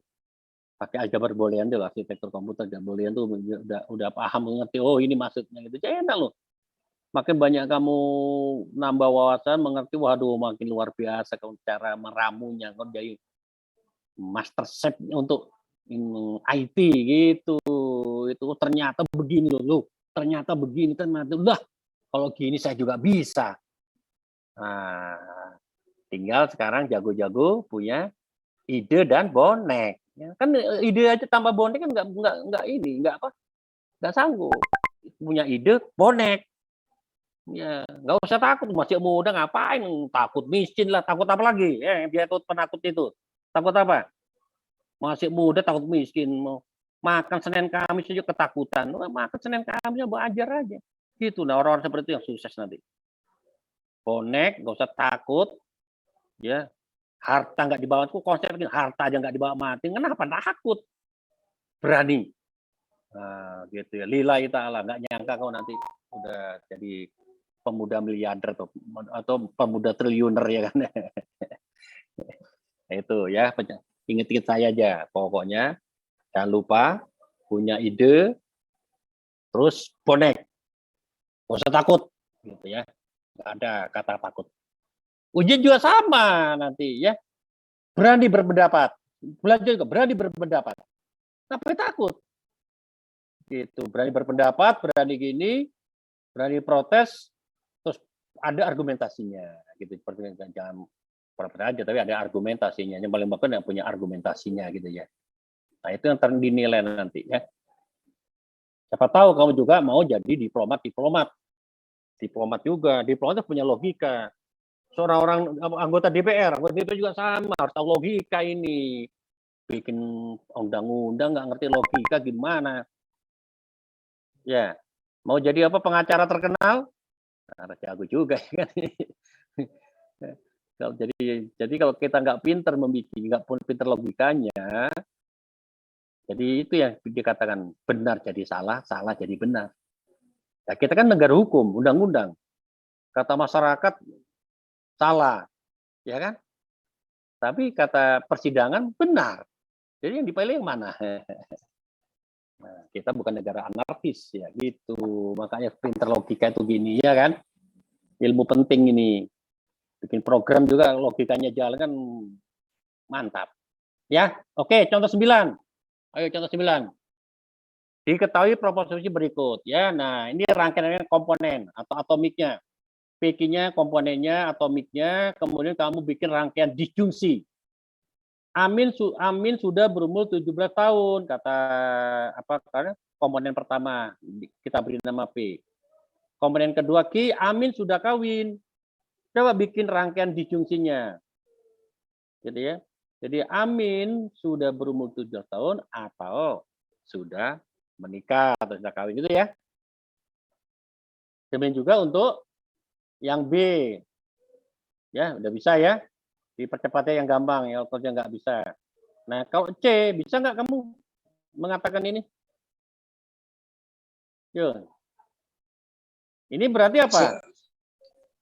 [SPEAKER 1] Pakai aljabar boolean tuh arsitektur komputer, dan boolean tuh udah paham, mengerti, oh ini maksudnya gitu. Jadi enak loh. Makin banyak kamu nambah wawasan, mengerti, waduh makin luar biasa kamu cara meramunya, kau jadi master chef untuk IT gitu. Itu ternyata begini loh, ternyata begini, ternyata udah kalau gini saya juga bisa. Nah, tinggal sekarang jago-jago punya ide dan bonek. Ya, kan ide aja tambah bonek kan nggak sanggup. Punya ide, bonek. Ya, nggak usah takut, masih muda ngapain takut miskin lah, takut apa lagi? Ya, dia takut penakut itu. Takut apa? Masih muda takut miskin, mau makan Senin Kamis saja ketakutan. Makan Senin Kamis belajar aja. Gitu. Nah, orang-orang seperti itu yang sukses nanti. Bonek, nggak usah takut. Ya, harta nggak dibawa. Konsep harta aja nggak dibawa mati. Kenapa takut? Berani. Nah, gitu ya. Lillahi ta'ala, nggak nyangka kau nanti udah jadi pemuda miliarder atau pemuda triliuner ya kan. Itu ya, inget-inget saya aja. Pokoknya jangan lupa punya ide, terus bonek, nggak usah takut, gitu ya. Nggak ada kata takut. Ujian juga sama nanti ya. Berani berpendapat, Belajar juga berani berpendapat. Tapi takut. Gitu, berani berpendapat, berani gini, berani protes, terus ada argumentasinya. Gitu, jangan pernah aja, tapi ada argumentasinya. Yang paling bagus yang punya argumentasinya gitu ya. Nah itu yang dinilai nanti ya. Siapa tahu kamu juga mau jadi diplomat juga. Diplomat punya logika. Seorang orang anggota DPR juga sama, harus tahu logika ini. Bikin undang-undang nggak ngerti logika gimana. Ya, mau jadi apa pengacara terkenal? Harus jago juga kan. Jadi kalau kita nggak pinter nggak pinter logikanya, jadi itu yang dikatakan benar jadi salah, salah jadi benar. Nah, kita kan negara hukum, undang-undang. Kata masyarakat salah, ya kan? Tapi kata persidangan benar. Jadi yang dipilih yang mana? Nah, kita bukan negara anarkis ya gitu. Makanya pinter logika itu gini ya kan? Ilmu penting ini. Bikin program juga logikanya jalan kan mantap. Ya, oke, contoh 9. Ayo contoh 9. Diketahui proporsi berikut ya. Nah, ini rangkaian komponen atau atomiknya. PQ-nya, komponennya, atomiknya, kemudian kamu bikin rangkaian disjungsi. Amin sudah berumur 17 tahun, kata karena komponen pertama kita beri nama P. Komponen kedua Q, Amin sudah kawin. Coba bikin rangkaian disjungsinya. Jadi ya. Jadi Amin sudah berumur 17 tahun atau sudah menikah atau sudah kawin gitu ya. Demikian juga untuk yang B. Ya, udah bisa ya. Dipercepatnya yang gampang, ya kalau nggak bisa. Nah, kalau C, bisa nggak kamu mengatakan ini? Yuk. Ini berarti apa?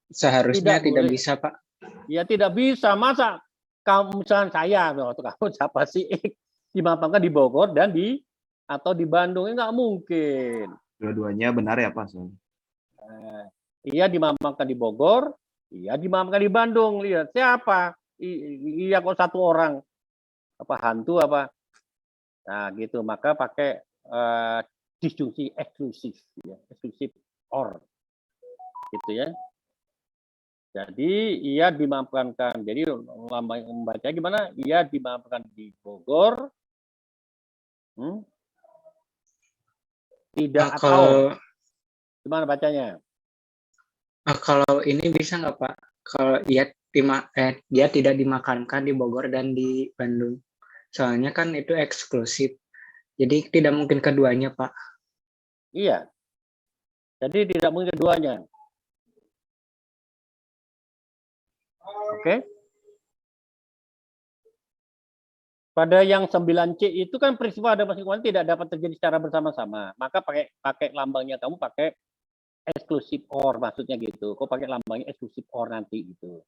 [SPEAKER 6] Seharusnya tidak bisa, Pak.
[SPEAKER 1] Ya tidak bisa. Masa kamu misalnya saya, waktu kamu siapa sih dimakamkan di Bogor dan atau di Bandung, nggak mungkin.
[SPEAKER 4] Dua-duanya benar ya Pak?
[SPEAKER 1] Iya dimakamkan di Bogor, iya dimakamkan di Bandung. Lihat siapa? Iya kok satu orang, apa hantu apa? Nah gitu, maka pakai disjungsi eksklusif, ya, eksklusif or, gitu ya. Jadi ia dimakamkan. Jadi membaca gimana? Ia dimakamkan di Bogor. Tidak atau gimana bacanya?
[SPEAKER 6] Kalau ini bisa nggak Pak? Kalau dia tidak dimakamkan di Bogor dan di Bandung. Soalnya kan itu eksklusif. Jadi tidak mungkin keduanya, Pak.
[SPEAKER 1] Iya. Jadi tidak mungkin keduanya. Oke. Pada yang 9C itu kan peristiwa ada masing-masing tidak dapat terjadi secara bersama-sama. Maka pakai lambangnya kamu pakai eksklusif or, maksudnya gitu. Kok pakai lambangnya eksklusif or nanti gitu.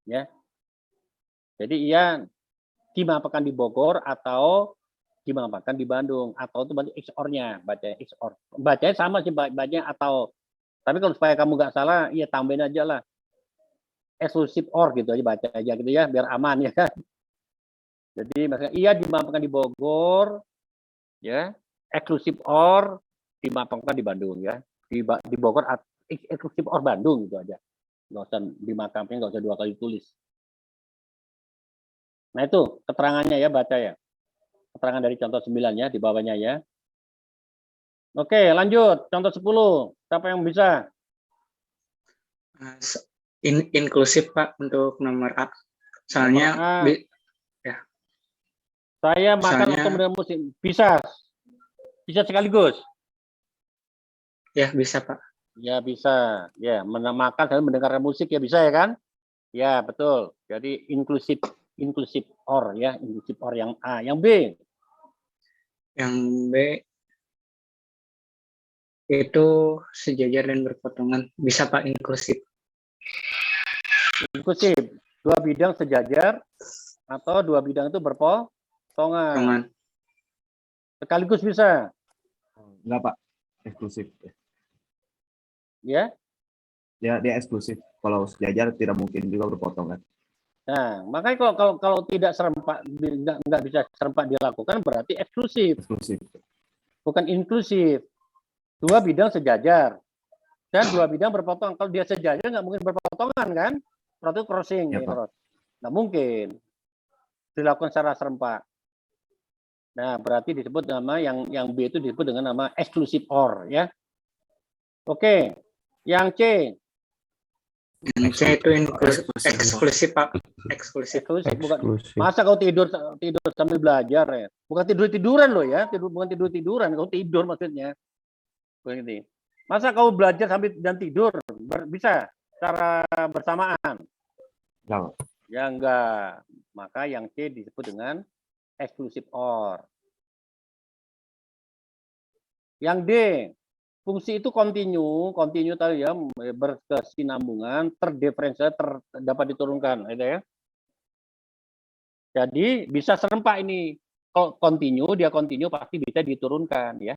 [SPEAKER 1] Ya. Jadi ia dimakamkan di Bogor atau dimakamkan di Bandung atau itu berarti XOR-nya, bacanya XOR. Bacanya sama sih bacanya atau. Tapi kalau supaya kamu nggak salah, ya tambahin aja lah. Eksklusif or gitu aja baca aja gitu ya, biar aman ya kan. Jadi maksudnya ia dimakamkan di Bogor ya, eksklusif or dimakamkan di Bandung ya. Di Bogor eksklusif or Bandung gitu aja. Nggak usah dimakamkan, nggak usah dua kali tulis. Nah itu keterangannya ya, baca ya. Keterangan dari contoh 9 ya, di bawahnya ya. Oke, lanjut. Contoh 10. Siapa yang bisa?
[SPEAKER 6] Inklusif, Pak, untuk nomor A. Soalnya,
[SPEAKER 1] ya. Saya makan atau mendengar musik. Bisa. Bisa sekaligus.
[SPEAKER 6] Ya, bisa, Pak.
[SPEAKER 1] Ya, bisa. Ya, makan sambil mendengar musik ya bisa ya kan? Ya, betul. Jadi inklusif or ya, inklusif or yang A. Yang B?
[SPEAKER 6] Yang B itu sejajar dan berpotongan. Bisa Pak, inklusif.
[SPEAKER 1] Inklusif. Dua bidang sejajar atau dua bidang itu berpotongan. Sekaligus bisa?
[SPEAKER 4] Enggak Pak, eksklusif.
[SPEAKER 1] Ya?
[SPEAKER 4] Ya, dia eksklusif. Kalau sejajar tidak mungkin juga berpotongan.
[SPEAKER 1] Nah, makanya kalau tidak serempak, nggak bisa serempak dilakukan berarti eksklusif,
[SPEAKER 4] Eksklusif.
[SPEAKER 1] bukan inklusif. Dua bidang sejajar dan dua bidang berpotongan. Kalau dia sejajar nggak mungkin berpotongan kan? Berarti crossing,
[SPEAKER 4] Ya,
[SPEAKER 1] ya,
[SPEAKER 4] Pak.
[SPEAKER 1] cross. Nggak mungkin dilakukan secara serempak. Nah, berarti disebut nama yang B itu disebut dengan nama eksklusif OR, ya. Oke, yang C.
[SPEAKER 6] Yang C itu eksklusif, Pak. Eksklusif.
[SPEAKER 1] Eksklusif bukan. Masa kau tidur sambil belajar ya? Bukan tiduran loh ya, bukan tiduran, kau tidur maksudnya. Begini. Masa kau belajar sambil dan tidur bisa secara bersamaan?
[SPEAKER 4] Enggak.
[SPEAKER 1] Ya enggak. Maka yang C disebut dengan eksklusif OR. Yang D, fungsi itu kontinu tadi ya, berkesinambungan, terdiferensial, dapat diturunkan, gitu ya. Jadi bisa serempak ini. Kalau dia kontinu pasti bisa diturunkan ya.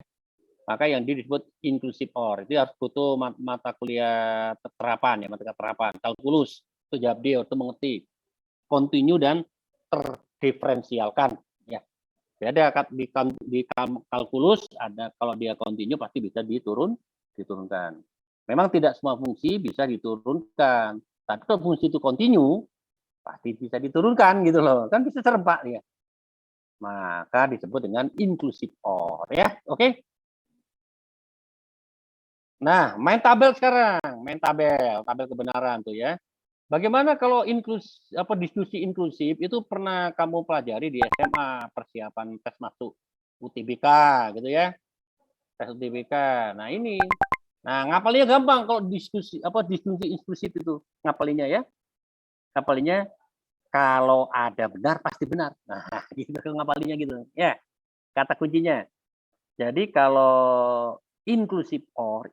[SPEAKER 1] Maka yang disebut inklusif OR itu harus butuh mata kuliah terapan ya, mata terapan. Kalkulus itu jawab D itu mengerti. Kontinu dan terdiferensialkan ya. Beda di kalkulus ada kalau dia kontinu pasti bisa diturunkan. Memang tidak semua fungsi bisa diturunkan. Tapi kalau fungsi itu kontinu pasti bisa diturunkan gitu loh. Kan bisa serempak ya. Maka disebut dengan inklusif OR ya. Oke. Nah, main tabel sekarang, tabel kebenaran tuh ya. Bagaimana kalau diskusi inklusif itu pernah kamu pelajari di SMA, persiapan tes masuk UTBK gitu ya. Tes UTBK. Nah, ini. Nah, ngapalinnya gampang kalau diskusi inklusif itu. Ngapalinnya ya. Ngapalinnya kalau ada benar pasti benar. Nah, gitu ngapalinnya gitu. Ya. Kata kuncinya. Jadi kalau inklusif OR,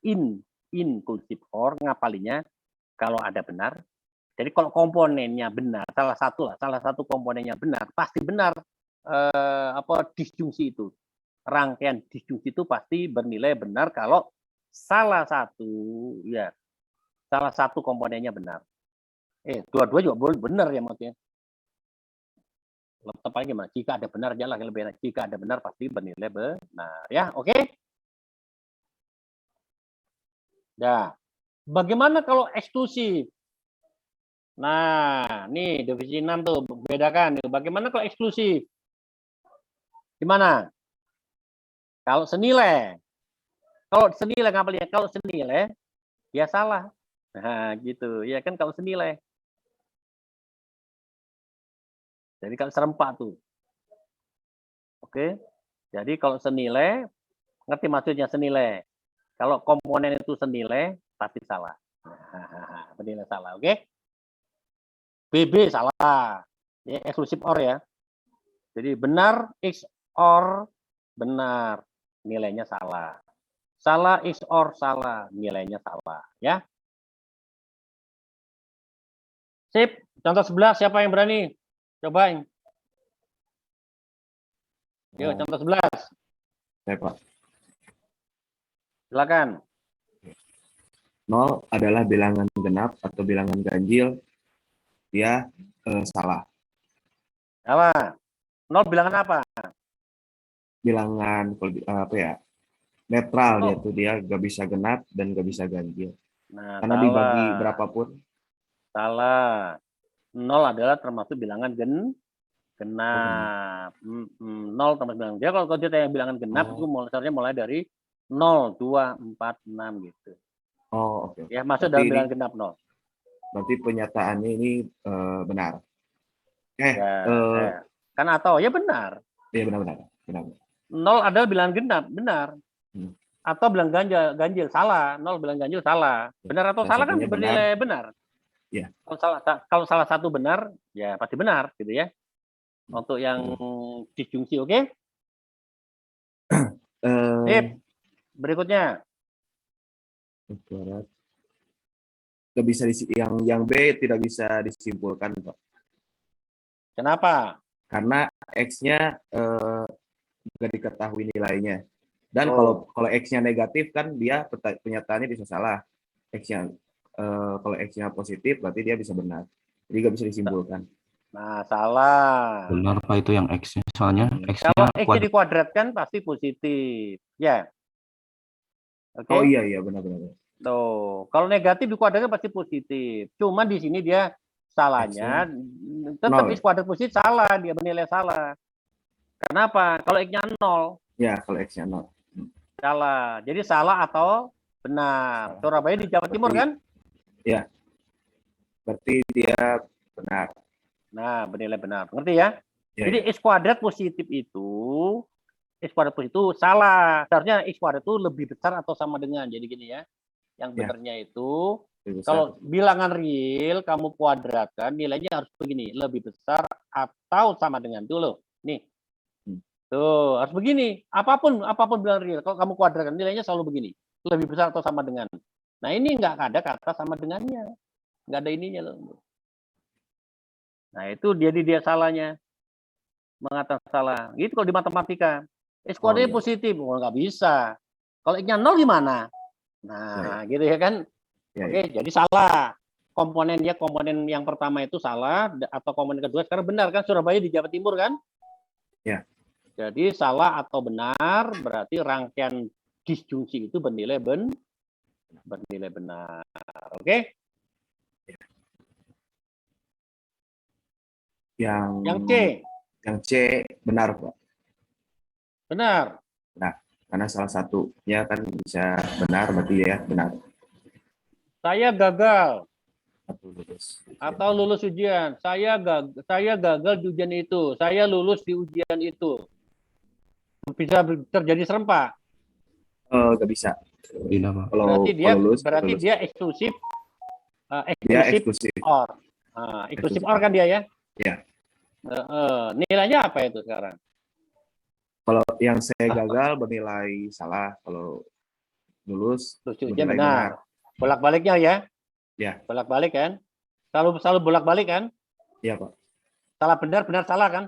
[SPEAKER 1] inklusif OR ngapalinnya kalau ada benar. Jadi kalau komponennya benar, salah satu komponennya benar, pasti benar disjungsi itu. Rangkaian disjungsi itu pasti bernilai benar kalau salah satu komponennya benar. Dua-dua juga boleh benar ya maksudnya. Tepatnya gimana? Jika ada benar aja lah lebih enak. Jika ada benar pasti bernilai benar ya. Oke? Nah, bagaimana kalau eksklusif? Nah, nih divisi 6 tuh bedakan. Bagaimana kalau eksklusif? Gimana? Kalau senilai. Kalau senilai ngapain? Kalau senilai dia salah. Nah, gitu. Ya kan kalau senilai. Jadi kalau serempak tuh. Oke. Jadi kalau senilai, ngerti maksudnya senilai. Kalau komponen itu senilai, pasti salah. Nah, bernilai salah, oke? BB salah. Ya, eksklusif OR ya. Jadi benar X OR benar, nilainya salah. Salah X OR salah, nilainya salah, ya. Sip, contoh 11 siapa yang berani? Cobain. Yuk, contoh 11.
[SPEAKER 4] Saya, Pak.
[SPEAKER 1] Silakan.
[SPEAKER 4] 0 adalah bilangan genap atau bilangan ganjil. Dia salah.
[SPEAKER 1] Apa? 0 bilangan apa?
[SPEAKER 4] Bilangan apa ya? Netral dia tuh, dia nggak bisa genap dan nggak bisa ganjil.
[SPEAKER 1] Nah,
[SPEAKER 4] karena
[SPEAKER 1] salah.
[SPEAKER 4] dibagi berapapun.
[SPEAKER 1] Salah. 0 adalah termasuk bilangan genap. 0 termasuk bilangan. Dia kalau dia tanya bilangan genap itu mulai dari 0, 2, 4, 6 gitu.
[SPEAKER 4] Oh, oke.
[SPEAKER 1] Ya, masuk dalam bilangan genap 0.
[SPEAKER 4] Berarti penyataannya ini benar.
[SPEAKER 1] Kan atau ya benar.
[SPEAKER 4] Iya benar.
[SPEAKER 1] 0 adalah bilangan genap, benar. Atau bilangan ganjil salah. 0 bilangan ganjil salah. Benar atau salah kan bernilai benar.
[SPEAKER 4] Iya.
[SPEAKER 1] Kalau salah satu benar, ya pasti benar gitu ya. Untuk yang disjungsi, oke? Berikutnya.
[SPEAKER 4] Nggak bisa yang B tidak bisa disimpulkan, Pak.
[SPEAKER 1] Kenapa?
[SPEAKER 4] Karena X-nya nggak diketahui nilainya. Dan kalau X-nya negatif kan dia penyataannya bisa salah. X-nya kalau X-nya positif berarti dia bisa benar. Jadi nggak bisa disimpulkan.
[SPEAKER 1] Nah, salah.
[SPEAKER 11] Benar Pak itu yang X-nya. Soalnya X-nya
[SPEAKER 1] Kalau X-nya
[SPEAKER 11] kuadrat.
[SPEAKER 1] dikuadratkan pasti positif. Ya. Oke.
[SPEAKER 4] Oh iya benar-benar.
[SPEAKER 1] Tuh, kalau negatif dikuadratkan pasti positif. Cuma di sini dia salahnya tetap
[SPEAKER 4] nol.
[SPEAKER 1] X kuadrat positif salah, dia bernilai salah. Kenapa? Kalau X-nya 0,
[SPEAKER 4] Ya, kalau X-nya 0.
[SPEAKER 1] salah. Jadi salah atau benar. Surabaya di Jawa Timur kan?
[SPEAKER 4] Ya. Berarti dia benar.
[SPEAKER 1] Nah, bernilai benar. Ngerti ya?
[SPEAKER 4] Ya,
[SPEAKER 1] Jadi X kuadrat positif itu salah. Seharusnya X kuadrat itu lebih besar atau sama dengan. Jadi gini ya. Yang benernya itu kalau bilangan real kamu kuadratkan nilainya harus begini, lebih besar atau sama dengan. Tuh loh. Nih. Tuh, harus begini. Apapun bilangan real kalau kamu kuadratkan nilainya selalu begini, lebih besar atau sama dengan. Nah, ini nggak ada kata sama dengannya. Nggak ada ininya loh. Nah, itu dia salahnya. Mengatakan salah. Gitu kalau di matematika. X kuadratnya positif, nggak bisa. Kalau X-nya 0 gimana? Nah, gitu ya kan? Oke, jadi salah. Komponen yang pertama itu salah, atau komponen kedua sekarang benar kan? Surabaya di Jawa Timur kan?
[SPEAKER 4] Ya.
[SPEAKER 1] Jadi salah atau benar berarti rangkaian disjungsi itu bernilai benar. Oke? Yang C.
[SPEAKER 4] Yang C benar, Pak.
[SPEAKER 1] Benar.
[SPEAKER 4] Nah, karena salah satunya kan bisa benar, berarti ya benar.
[SPEAKER 1] Saya gagal atau lulus ujian. Saya gagal di ujian itu. Saya lulus di ujian itu. Bisa terjadi serempak.
[SPEAKER 4] Nggak bisa.
[SPEAKER 11] Tidak, Pak.
[SPEAKER 1] Berarti dia eksklusif.
[SPEAKER 4] Dia eksklusif
[SPEAKER 1] or. Eksklusif or kan dia ya?
[SPEAKER 4] Ya.
[SPEAKER 1] Nilainya apa itu sekarang?
[SPEAKER 4] Kalau yang saya gagal bernilai salah, kalau lulus
[SPEAKER 1] ujian benar. Bolak-baliknya ya?
[SPEAKER 4] Ya.
[SPEAKER 1] Bolak-balik kan? Selalu bolak-balik kan?
[SPEAKER 4] Iya, Pak.
[SPEAKER 1] Salah benar salah kan?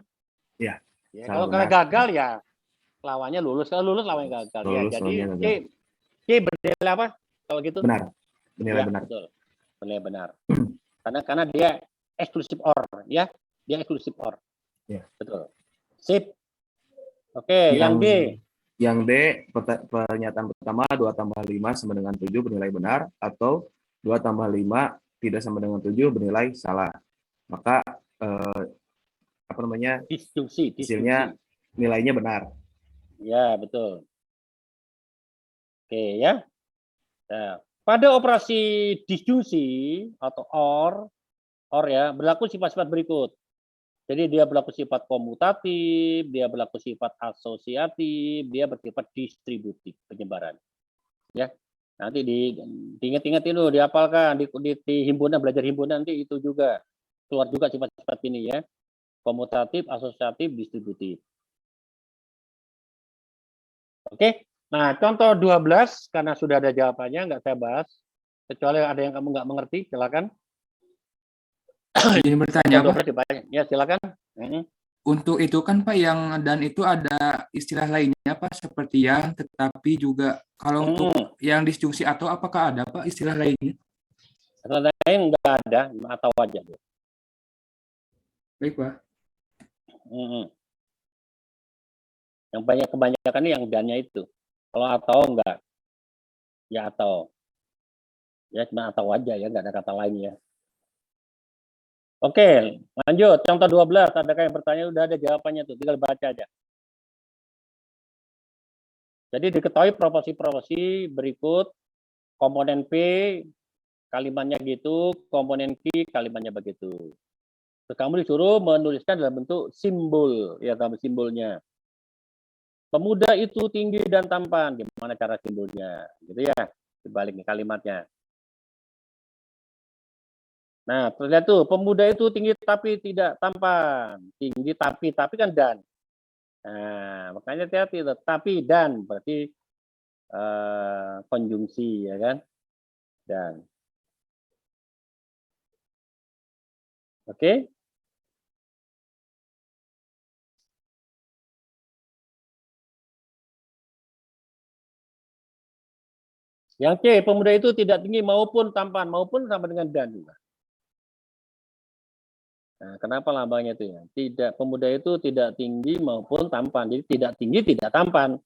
[SPEAKER 4] Iya.
[SPEAKER 1] Ya, kalau gagal ya lawannya lulus. Kalau lulus lawannya gagal.
[SPEAKER 4] Lulus,
[SPEAKER 1] ya, jadi C bernilai apa? Kalau gitu?
[SPEAKER 4] Benar. Bernilai benar.
[SPEAKER 1] Betul. Bernilai benar. Karena dia eksklusif or, ya. Dia eksklusif or.
[SPEAKER 4] Ya.
[SPEAKER 1] Betul. Sip. Oke, yang D.
[SPEAKER 4] Yang D, pernyataan pertama 2 tambah 5 sama dengan 7 bernilai benar, atau 2 tambah 5 tidak sama dengan 7 bernilai salah. Maka
[SPEAKER 1] disjungsi.
[SPEAKER 4] Hasilnya nilainya benar.
[SPEAKER 1] Ya, betul. Oke ya. Nah, pada operasi disjungsi atau or ya, berlaku sifat-sifat berikut. Jadi dia berlaku sifat komutatif, dia berlaku sifat asosiatif, dia bersifat distributif penyebaran. Ya, nanti diingat-ingat itu, dihafalkan di himpunan, belajar himpunan nanti itu juga keluar juga sifat-sifat ini ya, komutatif, asosiatif, distributif. Oke, nah contoh 12 karena sudah ada jawabannya nggak saya bahas, kecuali ada yang kamu nggak mengerti, silakan.
[SPEAKER 2] Jadi bertanya Pak.
[SPEAKER 1] Ya silakan.
[SPEAKER 2] Untuk itu kan Pak yang dan itu ada istilah lainnya Pak seperti yang, tetapi juga kalau untuk yang disjungsi atau apakah ada Pak istilah lainnya?
[SPEAKER 1] Istilah lain nggak ada, atau aja.
[SPEAKER 2] Baik Pak.
[SPEAKER 1] Yang kebanyakan ini yang dannya itu. Kalau atau enggak, ya atau. Ya cuma atau aja ya, nggak ada kata lain ya. Oke, lanjut. Contoh 12, adakah yang bertanya? Udah ada jawabannya tuh, tinggal baca aja. Jadi diketahui proporsi-proporsi berikut, komponen P kalimatnya gitu, komponen Q kalimatnya begitu. Terus kamu disuruh menuliskan dalam bentuk simbol, ya dalam simbolnya. Pemuda itu tinggi dan tampan, gimana cara simbolnya? Gitu ya, dibalik nih kalimatnya. Nah, terlihat tuh, pemuda itu tinggi tapi tidak tampan. Tinggi tapi kan dan. Nah, makanya hati-hati, tapi dan berarti konjungsi ya kan? Dan. Oke? Yang C, pemuda itu tidak tinggi maupun tampan, maupun sama dengan dan juga. Nah, kenapa lambangnya itu ya? Tidak, pemuda itu tidak tinggi maupun tampan. Jadi tidak tinggi, tidak tampan.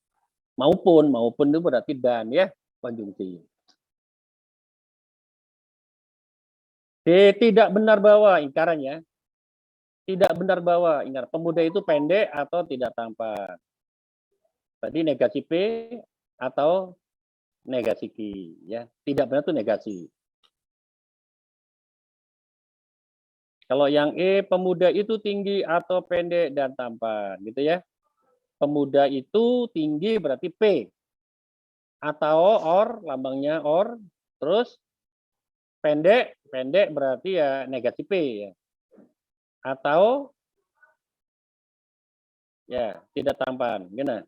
[SPEAKER 1] Maupun itu berarti dan ya, konjungsi. D, tidak benar bahwa ingkarannya. Tidak benar bahwa ingkar pemuda itu pendek atau tidak tampan. Tadi negasi P atau negasi Q ya. Tidak benar itu negasi. Kalau yang E, pemuda itu tinggi atau pendek dan tampan, gitu ya. Pemuda itu tinggi berarti P. Atau or, lambangnya or. Terus pendek berarti ya negasi P ya. Atau ya tidak tampan, gimana?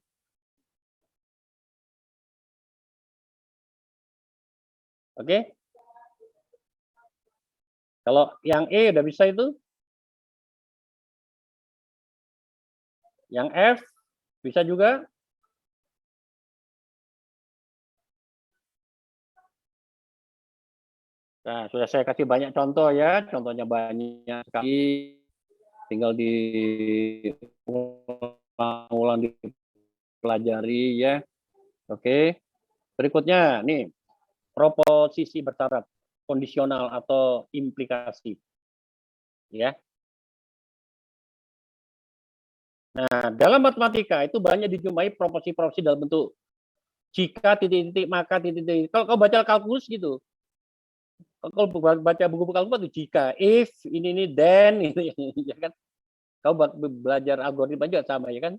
[SPEAKER 1] Oke? Kalau yang E udah bisa itu? Yang F bisa juga? Nah, sudah saya kasih banyak contoh ya. Contohnya banyak sekali. Tinggal ulang dipelajari ya. Oke. Berikutnya nih, proposisi bersyarat, kondisional atau implikasi. Ya. Nah, dalam matematika itu banyak dijumpai proposisi dalam bentuk jika titik-titik maka titik-titik. Kalau kau baca kalkulus gitu, kalau baca buku kalkulus itu jika, if, ini, then, gitu ya kan. Kau belajar algoritma juga sama ya kan.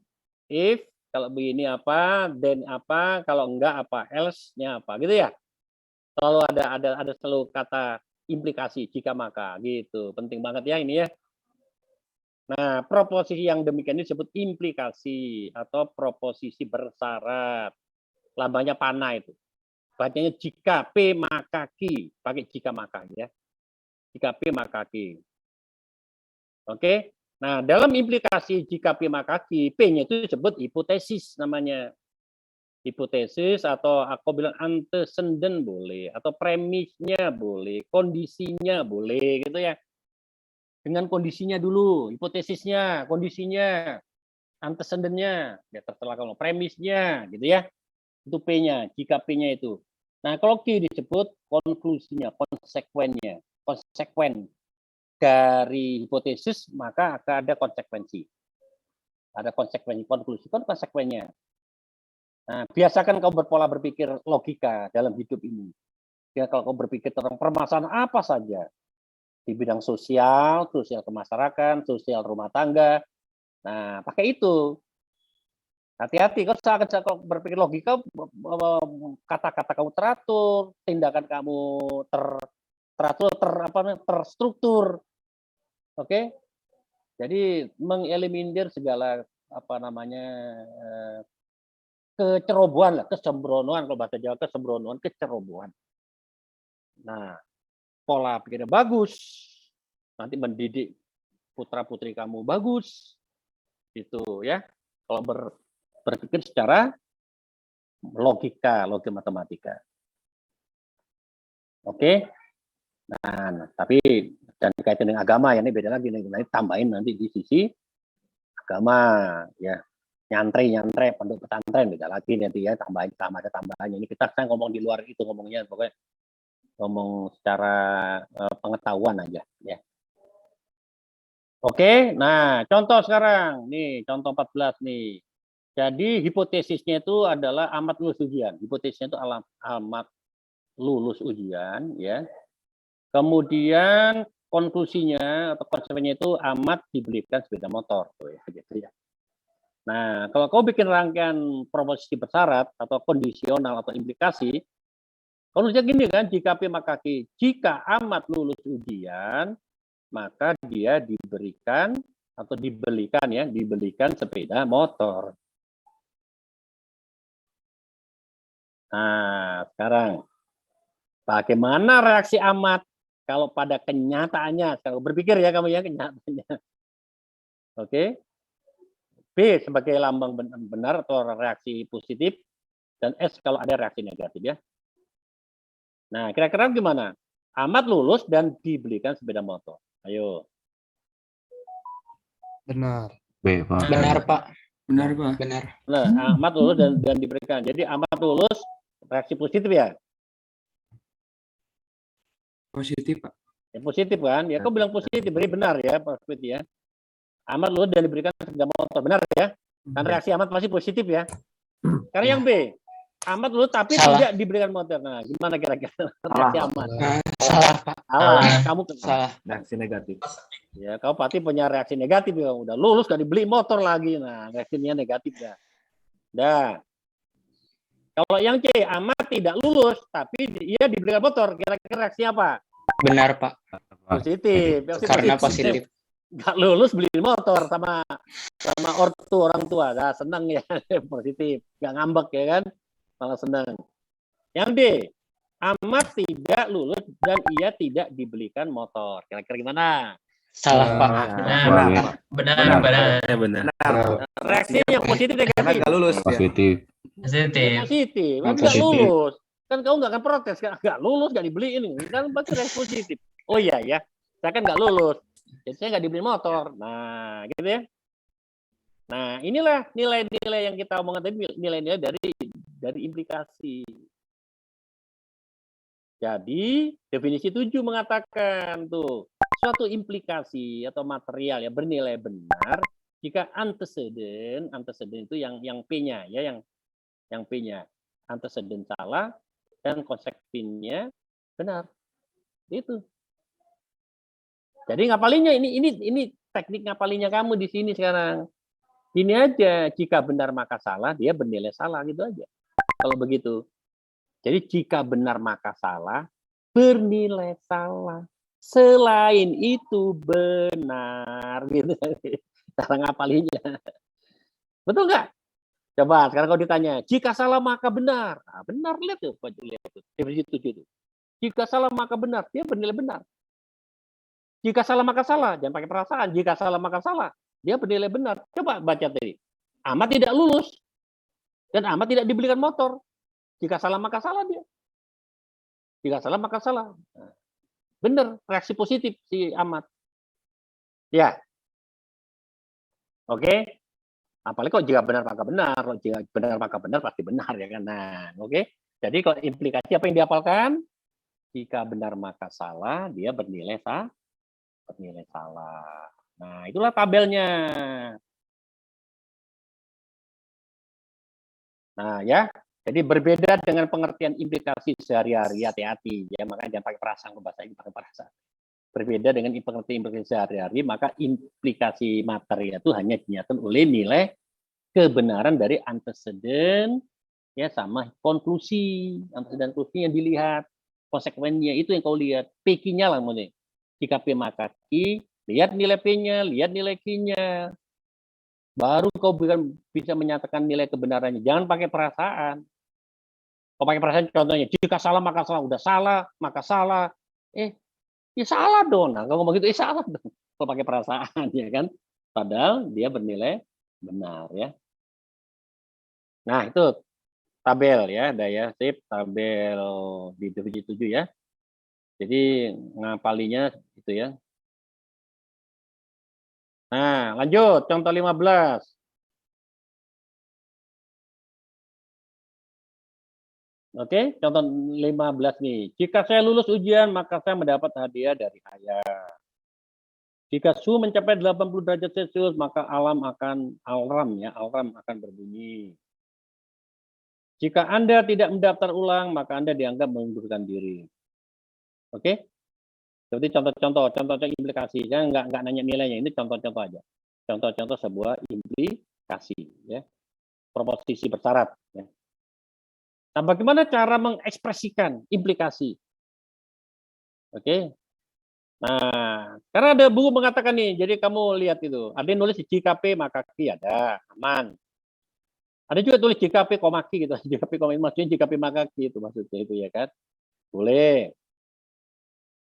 [SPEAKER 1] If, kalau begini apa, then apa, kalau enggak apa, else-nya apa, gitu ya. Selalu ada selalu kata implikasi jika maka gitu. Penting banget ya ini ya. Nah, proposisi yang demikian ini disebut implikasi atau proposisi bersyarat. Lambangnya panah itu. Bacanya jika P maka Q. Pakai jika maka ya. Jika P maka Q. Oke. Nah, dalam implikasi jika P maka Q, P-nya itu disebut hipotesis namanya. Hipotesis atau aku bilang antecedent boleh. Atau premisnya boleh. Kondisinya boleh gitu ya. Dengan kondisinya dulu, hipotesisnya, kondisinya, antecedentnya, ya terserah kalau premisnya, gitu ya. Itu P-nya, jika P-nya itu. Nah, kalau Q disebut konklusinya, konsekuennya, konsekuen dari hipotesis, maka akan ada konsekuensi. Ada konsekuensi, konklusi, konsekuennya. Nah, biasakan kau berpola berpikir logika dalam hidup ini. Ya, kalau kau berpikir tentang permasalahan apa saja, di bidang sosial kemasyarakatan, sosial rumah tangga. Nah, pakai itu. Hati-hati, kalau berpikir logika, kata-kata kamu teratur, tindakan kamu terstruktur. Oke? Jadi mengeliminir segala kecerobohan lah, kesembronoan, kalau bahasa Jawa kesembronoan, kecerobohan. Nah, pola pikirnya bagus, nanti mendidik putra-putri kamu bagus, itu ya. Kalau berpikir secara logika matematika. Oke. Nah, tapi dan kaitan dengan agama ya, ini beda lagi, nanti tambahin nanti di sisi agama ya. Nyantri pondok pesantren beda lagi nanti ya, ada tambahannya. Ini kita sekarang ngomong di luar itu, ngomongnya pokoknya ngomong secara pengetahuan aja ya. Oke, nah contoh sekarang nih, contoh 14 nih. Jadi hipotesisnya itu adalah amat lulus ujian. Hipotesisnya itu amat lulus ujian ya. Kemudian konklusinya atau konsekuensinya itu amat dibelikan sepeda motor tuh ya, gitu ya. Nah, kalau kau bikin rangkaian proposisi bersyarat atau kondisional atau implikasi, konklusinya gini kan, jika P maka Q. Jika amat lulus ujian, maka dia diberikan atau dibelikan sepeda motor. Nah, sekarang bagaimana reaksi amat kalau pada kenyataannya? Kalau berpikir ya kamu ya, kenyataannya. Oke. B sebagai lambang benar atau reaksi positif, dan S kalau ada reaksi negatif ya. Nah, kira-kira gimana? Amat lulus dan dibelikan sepeda motor. Ayo.
[SPEAKER 7] Benar.
[SPEAKER 11] B, Pak.
[SPEAKER 6] Benar, Pak.
[SPEAKER 2] Benar, Pak.
[SPEAKER 6] Benar.
[SPEAKER 1] Nah, Ahmad lulus dan diberikan. Jadi Ahmad lulus reaksi positif ya?
[SPEAKER 2] Positif, Pak.
[SPEAKER 1] Ya positif kan? Ya kau bilang positif, beri benar ya, Pak Fit ya. Ahmad lulus dan diberikan sepeda motor, benar ya? Kan reaksi Ahmad pasti positif ya. Karena yang B, Ahmad lulus tapi
[SPEAKER 6] Salah.
[SPEAKER 1] tidak diberikan motor. Nah, gimana kira-kira reaksi Ahmad?
[SPEAKER 6] Salah, Pak.
[SPEAKER 1] Salah, kamu
[SPEAKER 6] Salah.
[SPEAKER 4] Reaksi negatif.
[SPEAKER 1] ya kau pasti punya reaksi negatif ya. Udah lulus gak dibeli motor lagi. Nah, reaksinya negatif dah. Dah. Kalau yang C, Ahmad tidak lulus tapi dia diberikan motor. Kira-kira reaksinya apa?
[SPEAKER 6] Benar, Pak.
[SPEAKER 1] Positif.
[SPEAKER 6] Karena positif.
[SPEAKER 1] Gak lulus beli motor sama ortu orang tua, nah, senang ya. Positif, gak ngambek ya kan, malah senang. Yang D, Ahmad tidak lulus dan ia tidak dibelikan motor. Kira-kira gimana?
[SPEAKER 6] Salah, Pak.
[SPEAKER 10] Benar.
[SPEAKER 1] Reaksinya yang positif
[SPEAKER 4] Karena
[SPEAKER 1] negatif?
[SPEAKER 4] nggak lulus. Ya.
[SPEAKER 11] Positif.
[SPEAKER 1] Positif, kan nggak lulus. Kan kau nggak akan protes, nggak lulus, nggak dibeliin. Kan pasti reaksi positif. Oh iya ya, saya kan nggak lulus. Jadi saya nggak dibeli motor. Nah, gitu ya. Nah, inilah nilai-nilai yang kita omongkan tadi, nilai-nilai dari implikasi. Jadi, definisi 7 mengatakan tuh, suatu implikasi atau material ya bernilai benar jika antecedent itu yang P-nya ya, yang P-nya. Antecedent salah dan konsekuensinya benar. Itu. Jadi ngapalinnya ini teknik ngapalinnya kamu di sini sekarang. Ini aja, jika benar maka salah, dia bernilai salah gitu aja. Kalau begitu. Jadi jika benar maka salah, bernilai salah. Selain itu benar gitu. Cara ngapalinnya. Betul nggak? Coba sekarang kau ditanya, jika salah maka benar. Nah, benar, lihat tuh, lihat tuh. Definisi 7 itu. Jika salah maka benar, dia bernilai benar. Jika salah maka salah, jangan pakai perasaan. Jika salah maka salah, dia bernilai benar. Coba baca tadi. Ahmad tidak lulus dan Ahmad tidak dibelikan motor. Jika salah maka salah dia. Jika salah maka salah. Benar, reaksi positif si Ahmad. Ya. Oke. Apalagi kok jika benar maka benar. Kalau jika benar maka benar pasti benar ya kan. Nah, oke. Jadi kalau implikasi apa yang dihafalkan? Jika benar maka salah, dia bernilai salah. Nah, itulah tabelnya. Nah, ya. Jadi berbeda dengan pengertian implikasi sehari-hari, hati-hati. Ya, makanya jangan pakai perasaan, bahasa ini pakai perasaan. Berbeda dengan pengertian implikasi sehari-hari, maka implikasi materi itu hanya dinyatakan oleh nilai kebenaran dari antecedent ya sama konklusi. Antecedent konklusi yang dilihat, konsekuensinya itu yang kau lihat. P-nya lah maksudnya. Jika P maka Q, lihat nilai P-nya, lihat nilai Q-nya. Baru kau bisa menyatakan nilai kebenarannya. Jangan pakai perasaan. Kau pakai perasaan contohnya, jika salah maka salah. Udah salah, maka salah. Ya salah dong. Nah, kalau ngomong gitu, salah dong. Kalau pakai perasaan, ya kan. Padahal dia bernilai benar, ya. Nah, itu tabel, ya. Daya sip, tabel di divisi 7, ya. Jadi ngapalinya itu ya. Nah, lanjut contoh 15. Oke, contoh 15 nih. Jika saya lulus ujian, maka saya mendapat hadiah dari ayah. Jika suhu mencapai 80 derajat Celcius, maka alarm akan berbunyi. Jika Anda tidak mendaftar ulang, maka Anda dianggap mengundurkan diri. Oke? Seperti contoh-contoh implikasi. Saya nggak nanya nilainya, ini contoh-contoh aja. Contoh-contoh sebuah implikasi, ya. Proposisi bersyarat. Ya. Nah, bagaimana cara mengekspresikan implikasi? Oke. Nah, karena ada buku mengatakan nih, jadi kamu lihat itu. Ada yang nulis jika P maka Q, ada, aman. Ada juga tulis jika P, Q gitu. Jika P, maksudnya jika P maka Q itu maksudnya itu ya kan. Boleh.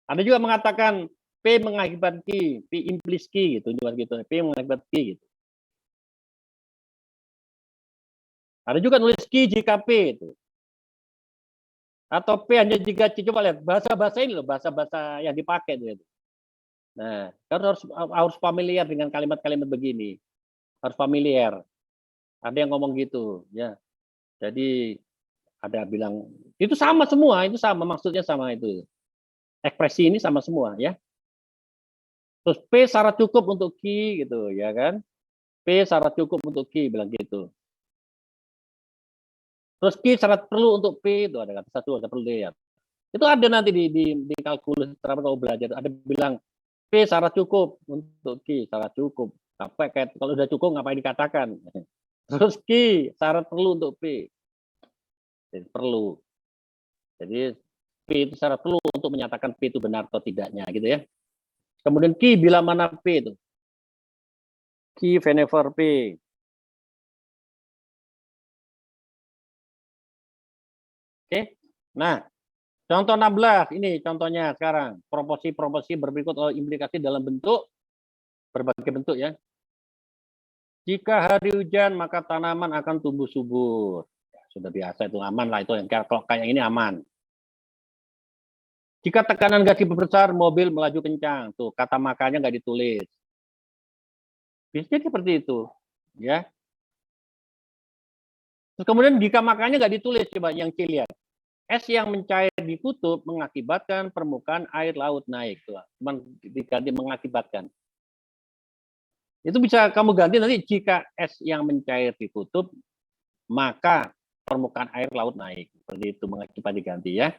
[SPEAKER 1] Ada juga mengatakan P mengakibat Q, P implies Q gitu, P mengakibat Q gitu. Ada juga nulis Q jika P itu. Atau P hanya jika C. Coba lihat bahasa-bahasa ini loh, bahasa-bahasa yang dipakai itu. Nah, kan harus familiar dengan kalimat-kalimat begini. Harus familiar. Ada yang ngomong gitu, ya. Jadi ada bilang itu sama semua, itu sama maksudnya sama itu. Ekspresi ini sama semua, ya. Terus P syarat cukup untuk Q gitu, ya kan? P syarat cukup untuk Q bilang gitu. Terus Q syarat perlu untuk P itu ada kata satu, ada perlu ya. Itu ada nanti di kalkulus kalau belajar ada bilang P syarat cukup untuk Q syarat cukup. Apa kayak kalau udah cukup ngapain dikatakan? Terus Q syarat perlu untuk P. Jadi, perlu. Jadi P itu syarat perlu untuk menyatakan P itu benar atau tidaknya gitu ya. Kemudian Q bila mana P itu. Q whenever P. Oke. Nah, contoh 16 ini contohnya sekarang. Proporsi-proporsi berikut implikasi dalam bentuk berbagai bentuk ya. Jika hari hujan maka tanaman akan tumbuh subur. Ya, sudah biasa itu aman lah itu yang kalau kayak ini aman. Jika tekanan gas besar mobil melaju kencang. Tuh kata makanya nggak ditulis. Biasanya seperti itu, ya. Terus kemudian jika makanya nggak ditulis, coba yang C lihat. Es yang mencair di kutub mengakibatkan permukaan air laut naik. Tuh, cuman diganti mengakibatkan. Itu bisa kamu ganti nanti jika es yang mencair di kutub, maka permukaan air laut naik. Seperti itu mengakibat diganti ya.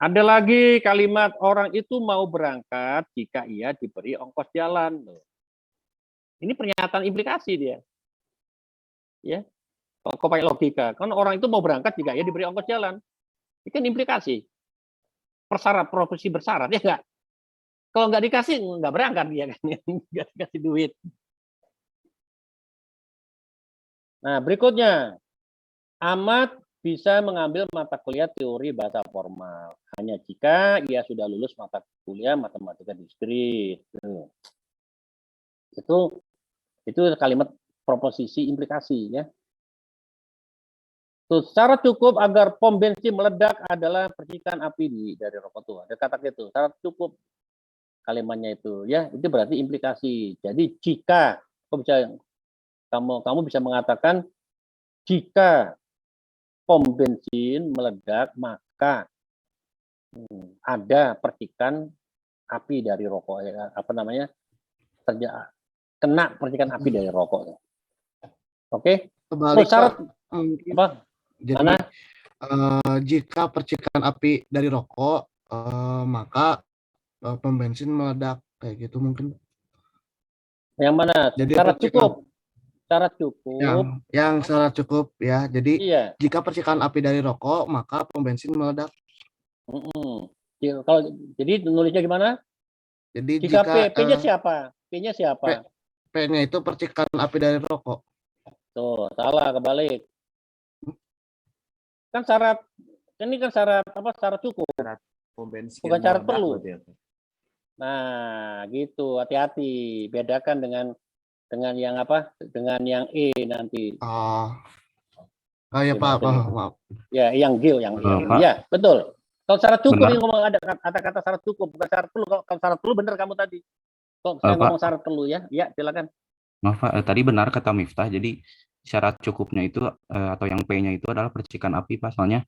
[SPEAKER 1] Ada lagi kalimat orang itu mau berangkat jika ia diberi ongkos jalan. Ini pernyataan implikasi dia. Ya. Kalau kau pakai logika, kan orang itu mau berangkat jika ia diberi ongkos jalan. Ini kan implikasi. Persyarat, profesi bersyarat, ya enggak? Kalau nggak dikasih, nggak berangkat dia kan. Nggak dikasih duit. Nah, berikutnya. Ahmad bisa mengambil mata kuliah teori bahasa formal. Hanya jika ia sudah lulus mata kuliah matematika diskrit. Itu kalimat proposisi implikasi ya. Tuh, syarat cukup agar pom bensin meledak adalah percikan api dari rokok tuh. Ada kata gitu, syarat cukup kalimatnya itu ya. Itu berarti implikasi. Jadi jika kamu bisa mengatakan jika pom bensin meledak maka ada percikan api dari rokok kena percikan api dari rokok. Oke?
[SPEAKER 7] Kebalik,
[SPEAKER 1] syarat
[SPEAKER 7] apa? Jadi
[SPEAKER 1] mana?
[SPEAKER 7] Jika percikan api dari rokok maka pom bensin meledak kayak gitu mungkin.
[SPEAKER 1] Yang mana?
[SPEAKER 7] Jadi
[SPEAKER 1] Syarat cukup. Syarat cukup.
[SPEAKER 7] Yang syarat cukup ya. Jadi
[SPEAKER 1] iya.
[SPEAKER 7] Jika percikan api dari rokok maka pom bensin meledak.
[SPEAKER 1] Kalau jadi nulisnya gimana?
[SPEAKER 7] Jadi
[SPEAKER 1] jika P-nya siapa? P-nya siapa?
[SPEAKER 7] P-nya itu percikan api dari rokok.
[SPEAKER 1] Tuh, salah kebalik. Kan syarat ini kan syarat apa? Syarat cukup.
[SPEAKER 4] Syarat pom bensin
[SPEAKER 1] bukan syarat
[SPEAKER 4] meledak,
[SPEAKER 1] perlu.
[SPEAKER 4] berarti ya.
[SPEAKER 1] Nah, gitu. Hati-hati. Bedakan dengan yang apa? Dengan yang E nanti.
[SPEAKER 7] Ya Pak, maaf.
[SPEAKER 1] Ya, yang G, yang ya, betul. Kalau syarat cukup ini ngomong ada kata-kata syarat cukup, bukan syarat perlu. Kalau syarat perlu benar kamu tadi. Kok saya ngomong syarat perlu ya? Ya, silakan.
[SPEAKER 11] Maaf Pak, tadi benar kata Miftah. Jadi syarat cukupnya itu atau yang P-nya itu adalah percikan api, Pak. Soalnya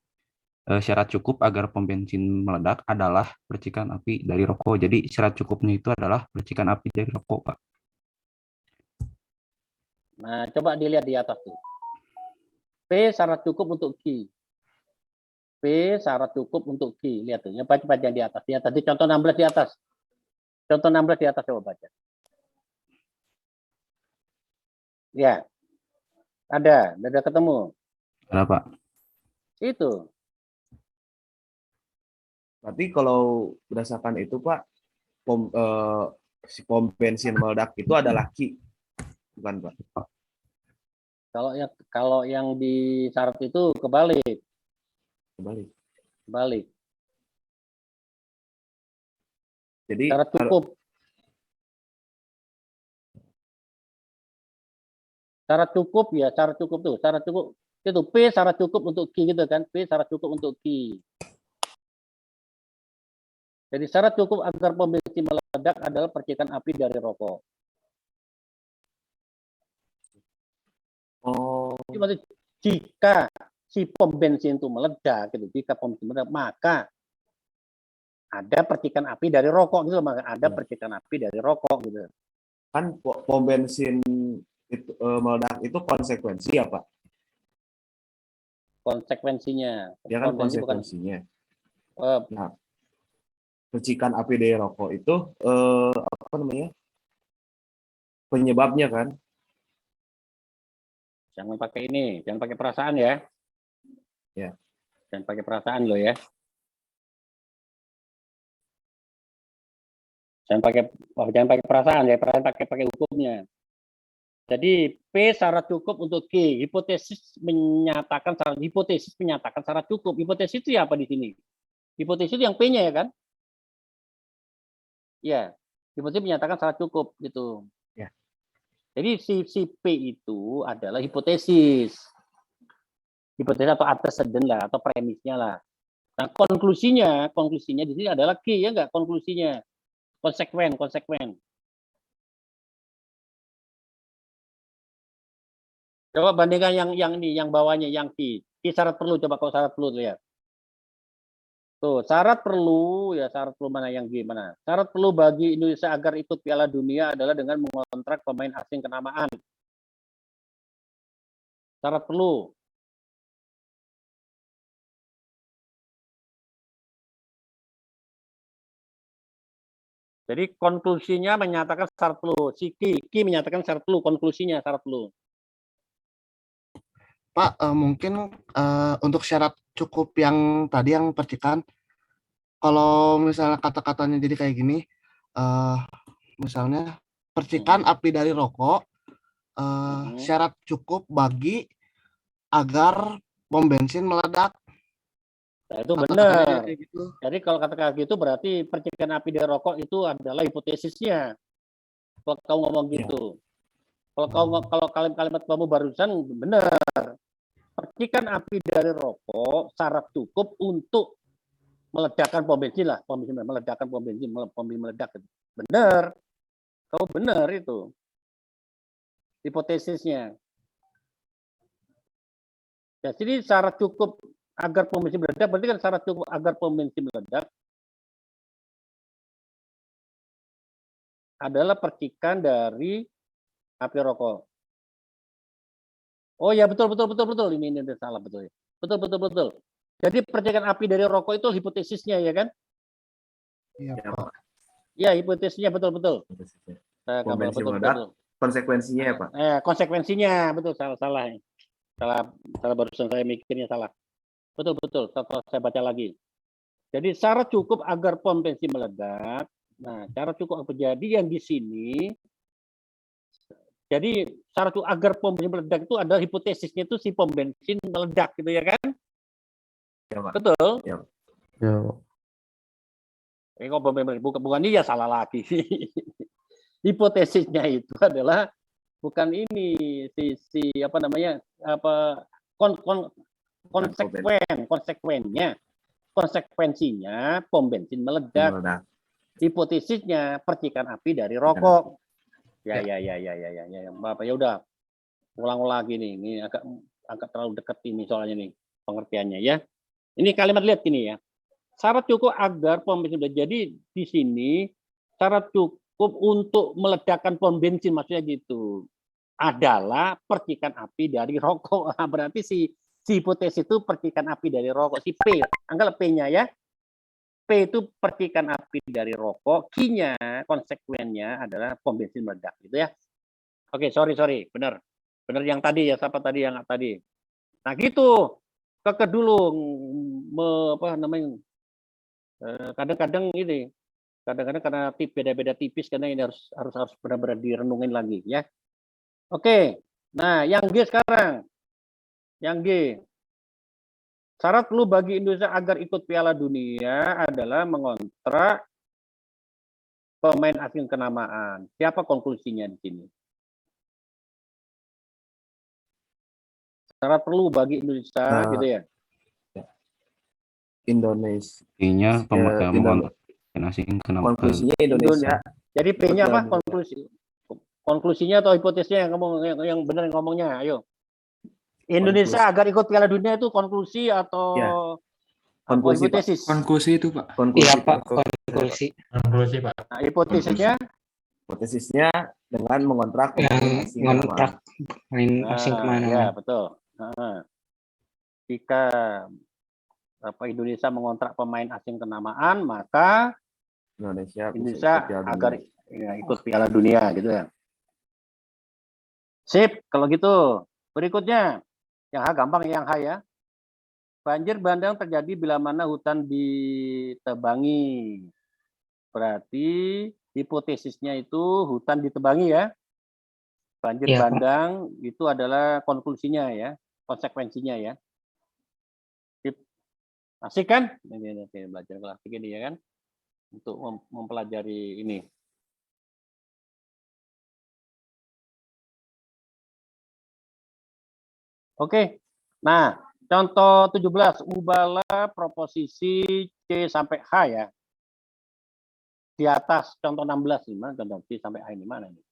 [SPEAKER 11] syarat cukup agar pom bensin meledak adalah percikan api dari rokok. Jadi syarat cukupnya itu adalah percikan api dari rokok, Pak.
[SPEAKER 1] Nah, coba dilihat di atas tuh. P syarat cukup untuk Q. P syarat cukup untuk Q. Lihat tuh, baca yang di atas. Ya, tadi contoh 16 di atas. Contoh 16 di atas coba baca. Ya. Ada ketemu.
[SPEAKER 11] Ada, Pak.
[SPEAKER 1] Itu.
[SPEAKER 4] Berarti kalau berdasarkan itu Pak, si pom bensin meledak itu adalah Q. Bukan Pak?
[SPEAKER 1] Kalau yang di syarat itu kebalik. Jadi syarat cukup. Syarat cukup ya, syarat cukup tuh, syarat cukup itu P syarat cukup untuk Q gitu kan, P syarat cukup untuk Q. Jadi syarat cukup agar pom bensin meledak meledak adalah percikan api dari rokok.
[SPEAKER 4] Oh,
[SPEAKER 1] Jadi maksudnya, jika si pom bensin itu meledak, gitu, jika pom bensin meledak, maka ada percikan api dari rokok gitu, maka ada percikan api dari rokok gitu.
[SPEAKER 4] kan pom bensin itu meledak itu konsekuensi ya Pak?
[SPEAKER 1] Konsekuensinya,
[SPEAKER 4] Ya kan
[SPEAKER 1] pom bensin bukan
[SPEAKER 4] konsekuensinya. Nah, percikan api dari rokok itu apa namanya? Penyebabnya kan?
[SPEAKER 1] jangan pakai ini, jangan pakai perasaan ya.
[SPEAKER 4] Ya.
[SPEAKER 1] Jangan pakai perasaan lo ya. Jangan pakai perasaan ya, perasaan pakai hukumnya. Jadi P syarat cukup untuk G. Hipotesis menyatakan syarat cukup. Hipotesis itu ya apa di sini? Hipotesis itu yang P-nya ya kan? Ya, hipotesis menyatakan syarat cukup gitu.
[SPEAKER 4] Ya.
[SPEAKER 1] Jadi si P itu adalah hipotesis. Hipotesis atau antecedent lah, atau premisnya lah. Nah, konklusinya di sini adalah G ya enggak? Konklusinya konsekuen. Coba bandingkan yang ini, yang bawahnya, yang Q. Q syarat perlu, coba kalau syarat perlu lihat. Tuh, syarat perlu mana yang G mana? Syarat perlu bagi Indonesia agar ikut Piala Dunia adalah dengan mengontrak pemain asing kenamaan. Syarat perlu. Jadi konklusinya menyatakan syarat perlu. Si Q menyatakan syarat perlu, konklusinya syarat perlu.
[SPEAKER 7] Pak, mungkin untuk syarat cukup yang tadi yang percikan, kalau misalnya kata-katanya jadi kayak gini, misalnya percikan api dari rokok, syarat cukup bagi agar pom bensin meledak.
[SPEAKER 1] Nah, itu
[SPEAKER 7] Kata-katanya
[SPEAKER 1] benar.
[SPEAKER 7] kayak gitu.
[SPEAKER 1] Jadi kalau kata-kata gitu berarti percikan api dari rokok itu adalah hipotesisnya. Kalau kau ngomong gitu. Kalau kalimat kamu barusan benar. Percikan api dari rokok syarat cukup untuk meledakkan pom bensin lah, meledakkan pom bensin meledak. Benar. Kau benar itu. Hipotesisnya. Ya, jadi syarat cukup agar pom bensin meledak, berarti kan syarat cukup agar pom bensin meledak adalah percikan dari api rokok. Oh ya betul. Ini salah betul ya. Betul. Jadi percikan api dari rokok itu hipotesisnya ya kan?
[SPEAKER 7] Iya, Pak.
[SPEAKER 1] Ya, hipotesisnya betul.
[SPEAKER 4] Pom bensin meledak, konsekuensinya ya Pak?
[SPEAKER 1] Konsekuensinya betul, salah barusan saya mikirnya salah. Betul. Saya baca lagi. Jadi syarat cukup agar pom bensin meledak. Nah, syarat cukup apa? Jadi yang di sini, jadi syarat cukup agar pom bensin meledak itu adalah hipotesisnya itu si pom bensin meledak gitu ya kan?
[SPEAKER 4] Ya, Pak.
[SPEAKER 1] Betul?
[SPEAKER 4] Ya.
[SPEAKER 1] Kok pom bensin bukan ini ya salah lagi. Hipotesisnya itu adalah bukan ini si apa namanya konsekuensinya pom bensin meledak. Hipotesisnya percikan api dari rokok. Ya. Bapak ya udah ulang lagi nih. Ini agak terlalu dekat ini soalnya nih pengertiannya ya. Ini kalimat lihat ini ya. Syarat cukup agar pom bensin meledak. Jadi di sini syarat cukup untuk meledakkan pom bensin maksudnya gitu adalah percikan api dari rokok. Berarti si hipotesis itu percikan api dari rokok. Si P, anggaplah P-nya ya. P itu percikan api dari rokok, Q-nya, konsekuennya adalah pom bensin meledak, gitu ya. Oke, sorry, benar yang tadi ya, siapa tadi yang tadi. Nah gitu, keke dulu, kadang-kadang ini, kadang-kadang karena beda-beda tipis, karena ini harus benar-benar direnungin lagi ya. Oke, nah yang G sekarang, yang G. Syarat perlu bagi Indonesia agar ikut Piala Dunia adalah mengontrak pemain asing kenamaan. Siapa konklusinya di sini? Syarat perlu bagi Indonesia, gitu ya?
[SPEAKER 11] Intinya mengontrak asing ke
[SPEAKER 4] Konklusinya Indonesia
[SPEAKER 1] Jadi P-nya apa?
[SPEAKER 4] ikut Piala
[SPEAKER 1] Konklusi. Konklusinya atau hipotesisnya yang benar ngomongnya, ayo. Indonesia
[SPEAKER 4] Konklusi.
[SPEAKER 1] agar ikut Piala Dunia itu konklusi atau
[SPEAKER 4] Ya,
[SPEAKER 1] apa,
[SPEAKER 4] konklusi, Pak.
[SPEAKER 1] hipotesis?
[SPEAKER 2] Konklusi itu, Pak.
[SPEAKER 4] Konklusi,
[SPEAKER 6] Iya Pak,
[SPEAKER 4] Pak.
[SPEAKER 6] konklusi.
[SPEAKER 5] Konklusi, Pak.
[SPEAKER 1] Nah, hipotesisnya
[SPEAKER 4] Hipotesisnya dengan mengontrak
[SPEAKER 6] Yang
[SPEAKER 4] pemain asing
[SPEAKER 6] ngontrak
[SPEAKER 4] kenamaan.
[SPEAKER 6] main asing
[SPEAKER 1] ya
[SPEAKER 6] kemana-mana.
[SPEAKER 1] betul. Jika Indonesia mengontrak pemain asing kenamaan, maka
[SPEAKER 4] Indonesia bisa
[SPEAKER 1] Indonesia
[SPEAKER 4] ikut Piala
[SPEAKER 1] agar
[SPEAKER 4] Dunia.
[SPEAKER 1] ikut Piala Dunia gitu ya. Sip, kalau gitu. Berikutnya, yang H gampang, yang H ya. Banjir bandang terjadi bila mana hutan ditebangi. Berarti hipotesisnya itu hutan ditebangi ya. Banjir
[SPEAKER 6] Iya, Pak.
[SPEAKER 1] bandang itu adalah konklusinya ya, konsekuensinya ya. Sip. Asik kan? Ini belajar kelas ini ya kan? Untuk mempelajari ini. Oke. Nah, contoh 17, ubahlah proposisi C sampai H ya. Di atas contoh 16 ini mana contoh C sampai H ini mana ini?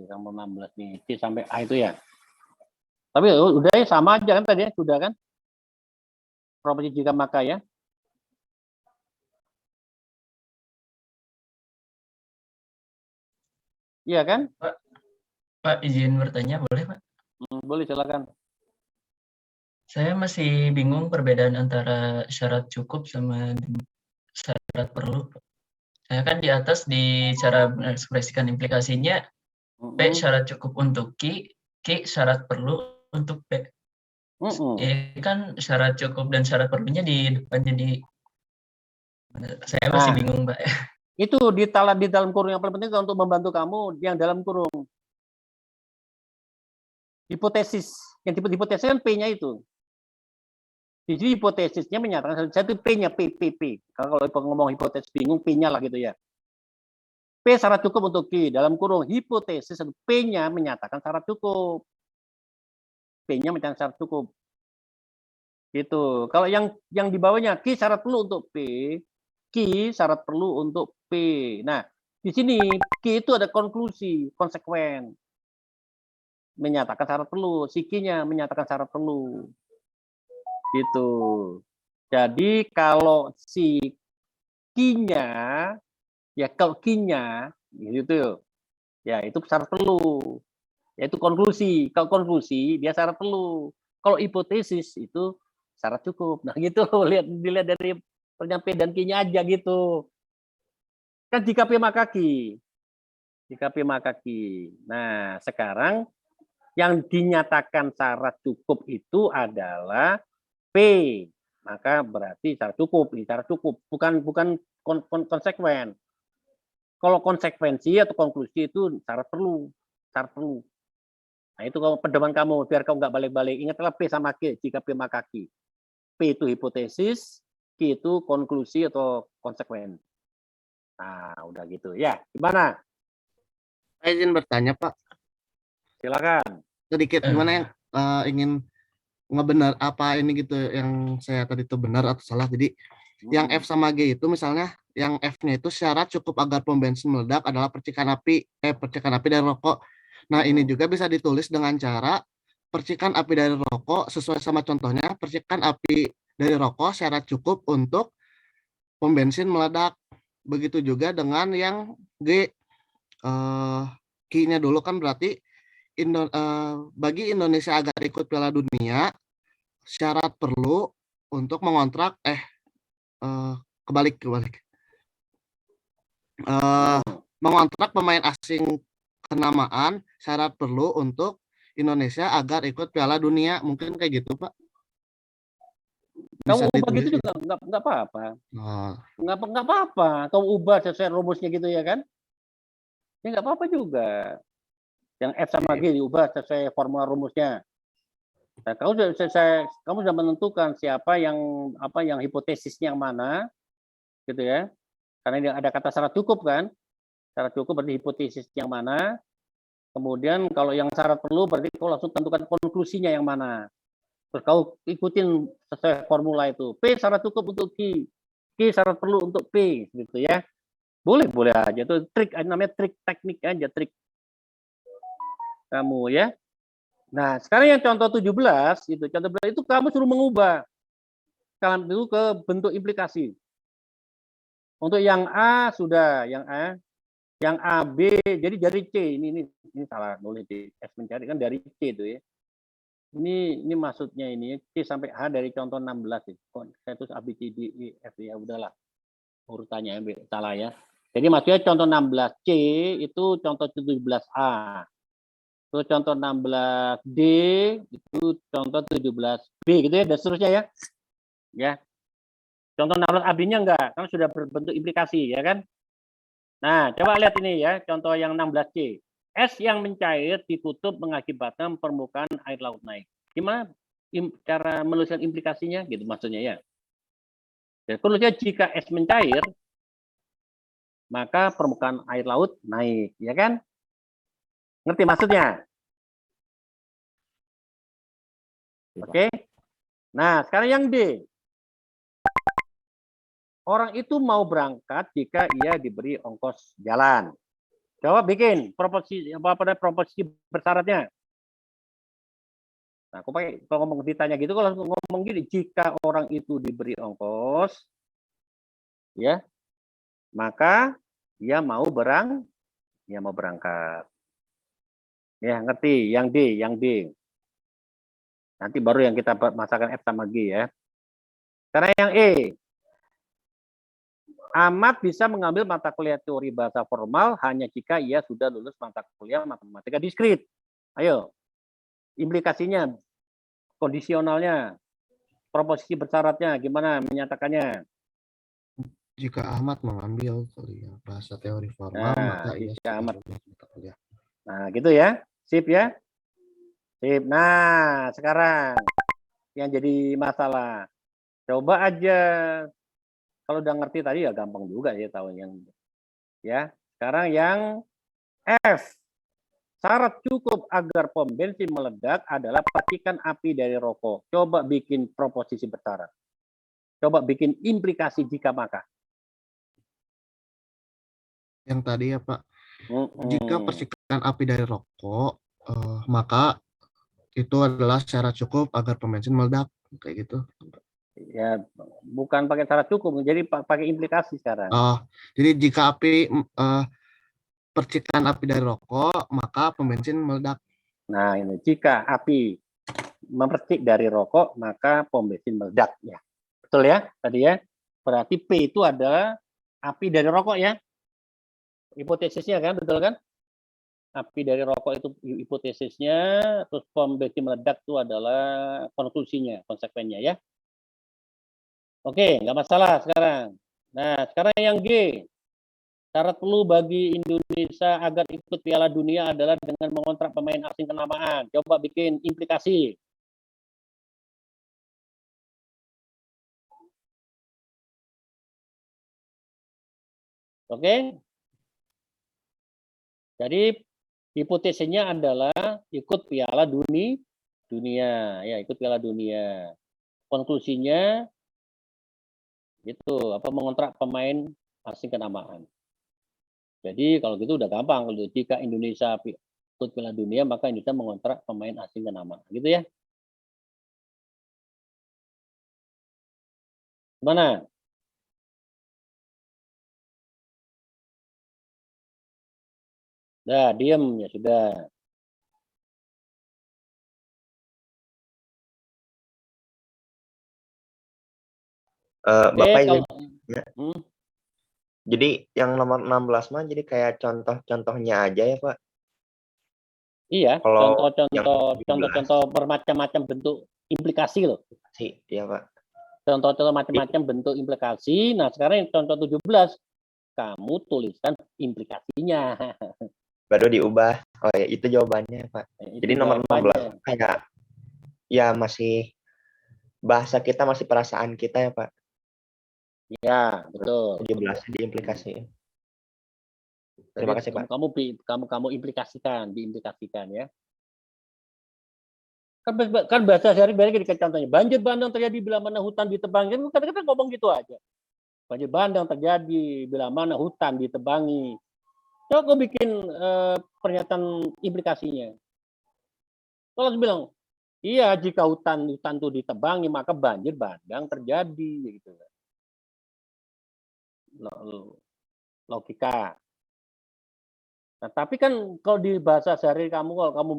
[SPEAKER 1] Contoh 16 nih, C sampai H itu ya. Tapi udah ya sama aja kan tadi ya, sudah kan? Proposisi jika maka ya. Iya kan?
[SPEAKER 12] Pak, izin bertanya, boleh Pak?
[SPEAKER 1] Boleh, silakan.
[SPEAKER 12] Saya masih bingung perbedaan antara syarat cukup sama syarat perlu. Saya kan di atas di cara mengekspresikan implikasinya, P syarat cukup untuk Q syarat perlu untuk P. Ya kan syarat cukup dan syarat perlunya di depan, jadi saya masih bingung, Pak.
[SPEAKER 1] Itu di dalam kurung yang paling penting untuk membantu kamu yang dalam kurung. Hipotesis. Yang hipotesis kan P-nya itu. Jadi hipotesisnya menyatakan satu P-nya P. Kalau ngomong hipotesis bingung, P-nya lah gitu ya. P syarat cukup untuk Q. Dalam kurung hipotesis, P-nya menyatakan syarat cukup. P-nya menyatakan syarat cukup. Gitu. Kalau yang di bawahnya Q syarat perlu untuk P, Q syarat perlu untuk P. Nah, di sini Q itu ada konklusi, konsekuen. Menyatakan syarat perlu, si Q-nya menyatakan syarat perlu. Gitu. Jadi kalau si Q-nya, ya kalau Q-nya, gitu, ya itu syarat perlu. Yaitu konklusi. Kalau konklusi, dia syarat perlu. Kalau hipotesis, itu syarat cukup. Nah gitu, dilihat dari P dan Q-nya aja gitu. Kan jika P maka Q. Jika P maka Q. Nah, sekarang yang dinyatakan syarat cukup itu adalah P. Maka berarti syarat cukup. Ini syarat cukup. Bukan konsekuen. Kalau konsekuensi atau konklusi itu syarat perlu. Syarat perlu. Nah, itu kalau pedoman kamu, biar kamu nggak balik-balik. Ingatlah P sama Q. Jika P maka Q. P itu hipotesis, Q itu konklusi atau konsekuen. Nah, udah gitu. Ya, gimana?
[SPEAKER 7] Saya izin bertanya, Pak.
[SPEAKER 1] Silakan.
[SPEAKER 7] Sedikit gimana yang ingin ngebenar apa ini gitu yang saya tadi itu benar atau salah. Jadi yang F sama G itu misalnya yang F-nya itu syarat cukup agar pom bensin meledak adalah percikan api dari rokok. Nah, ini juga bisa ditulis dengan cara percikan api dari rokok sesuai sama contohnya, percikan api dari rokok syarat cukup untuk pom bensin meledak. Begitu juga dengan yang G. Q-nya dulu kan berarti bagi Indonesia agar ikut Piala Dunia syarat perlu untuk mengontrak mengontrak pemain asing kenamaan syarat perlu untuk Indonesia agar ikut Piala Dunia. Mungkin kayak gitu, Pak.
[SPEAKER 1] Kamu ubah gitu juga nggak apa-apa. Nggak apa-apa. Kamu ubah sesuai rumusnya gitu ya kan? Ya nggak apa-apa juga. Yang F sama G diubah sesuai formula rumusnya. Nah, kamu sudah menentukan siapa yang hipotesisnya yang mana, gitu ya. Karena ada kata syarat cukup kan? Syarat cukup berarti hipotesis yang mana. Kemudian kalau yang syarat perlu berarti kau langsung tentukan konklusinya yang mana. Terus kau ikutin sesuai formula itu. P syarat cukup untuk Q. Q Q syarat perlu untuk P gitu ya. Boleh aja itu trik, namanya trik teknik aja, trik kamu ya. Nah, sekarang yang contoh 17 itu kamu suruh mengubah kalimat itu ke bentuk implikasi. Untuk yang A sudah, yang A B, jadi dari C ini salah nulis di S mencari kan dari C itu ya. Ini maksudnya ini C sampai H dari contoh 16 ya. Kok saya tulis A B C D E F ya udahlah. Urutannya salah ya. Jadi maksudnya contoh 16C itu contoh 17A. Terus contoh 16D itu contoh 17B gitu ya, dan seterusnya ya. Ya. Contoh 16 AB-nya enggak, kan sudah berbentuk implikasi ya kan. Nah, coba lihat ini ya, contoh yang 16C. Es yang mencair ditutup mengakibatkan permukaan air laut naik. Gimana cara menuliskan implikasinya gitu maksudnya ya. Jadi tulisnya jika es mencair, maka permukaan air laut naik, ya kan? Ngerti maksudnya? Oke. Nah, sekarang yang D. Orang itu mau berangkat jika ia diberi ongkos jalan. Coba bikin proposisi proposisi bersyaratnya. Nah, aku pakai kalau ngomong ditanya gitu, kalau ngomong gini, jika orang itu diberi ongkos, ya, maka dia mau berangkat. Ya, ngerti? Yang D. Nanti baru yang kita masakan F sama G ya. Karena yang E. Ahmad bisa mengambil mata kuliah teori bahasa formal hanya jika ia sudah lulus mata kuliah matematika diskrit. Ayo, implikasinya, kondisionalnya, proposisi bersyaratnya, gimana menyatakannya?
[SPEAKER 7] Jika Ahmad mengambil kuliah bahasa teori formal, maka ia sudah lulus mata kuliah.
[SPEAKER 1] Nah, gitu ya. Sip ya. Sip. Nah, sekarang yang jadi masalah. Coba aja. Kalau udah ngerti tadi ya gampang juga ya tahu yang ya. Sekarang yang F. Syarat cukup agar pom bensin meledak adalah percikan api dari rokok. Coba bikin proposisi bersyarat. Coba bikin implikasi jika maka.
[SPEAKER 7] Yang tadi ya Pak. Jika percikan api dari rokok, maka itu adalah syarat cukup agar pom bensin meledak, kayak gitu.
[SPEAKER 1] Ya, bukan pakai syarat cukup, jadi pakai implikasi sekarang.
[SPEAKER 7] Jadi jika percikan api dari rokok, maka pom bensin meledak.
[SPEAKER 1] Nah, ini jika api memercik dari rokok, maka pom bensin meledak ya. Betul ya tadi ya? Berarti P itu adalah api dari rokok ya. Hipotesisnya kan, betul kan? Api dari rokok itu hipotesisnya, terus pom bensin meledak itu adalah konklusinya, konsekuensinya ya. Oke, nggak masalah sekarang. Nah, sekarang yang G. Syarat perlu bagi Indonesia agar ikut Piala Dunia adalah dengan mengontrak pemain asing kenamaan. Coba bikin implikasi. Oke. Jadi hipotesisnya adalah ikut Piala Dunia, ya ikut Piala Dunia. Konklusinya itu mengontrak pemain asing kenamaan. Jadi kalau gitu udah gampang. Kalau jika Indonesia ikut Piala Dunia, maka Indonesia mengontrak pemain asing kenamaan, gitu ya. Gimana? Dah, diem ya sudah.
[SPEAKER 8] Bapak izin. Ya. Jadi yang nomor 16 mah jadi kayak contoh-contohnya aja ya Pak?
[SPEAKER 1] Iya,
[SPEAKER 8] Kalau
[SPEAKER 1] contoh-contoh bermacam-macam bentuk implikasi loh.
[SPEAKER 8] Iya Pak.
[SPEAKER 1] Contoh-contoh macam-macam bentuk implikasi. Nah sekarang yang contoh 17, kamu tuliskan implikasinya.
[SPEAKER 8] Baru diubah. Oh ya itu jawabannya Pak. Jadi nomor 16 kayak ya masih bahasa kita, masih perasaan kita ya Pak.
[SPEAKER 1] Ya, betul.
[SPEAKER 8] 17 diimplikasiin. Terima kasih Pak.
[SPEAKER 1] Kamu diimplikasikan ya. Kan bahasa sehari-hari kayak contohnya banjir bandang terjadi bila mana hutan ditebang, kan kadang-kadang ngomong gitu aja. Banjir bandang terjadi bila mana hutan ditebangi. Coba kau bikin pernyataan implikasinya. Kalau bilang, iya jika hutan itu ditebangi maka banjir bandang terjadi, gitu. Logika. Nah, tapi kan kalau di bahasa sehari kamu, kalau kamu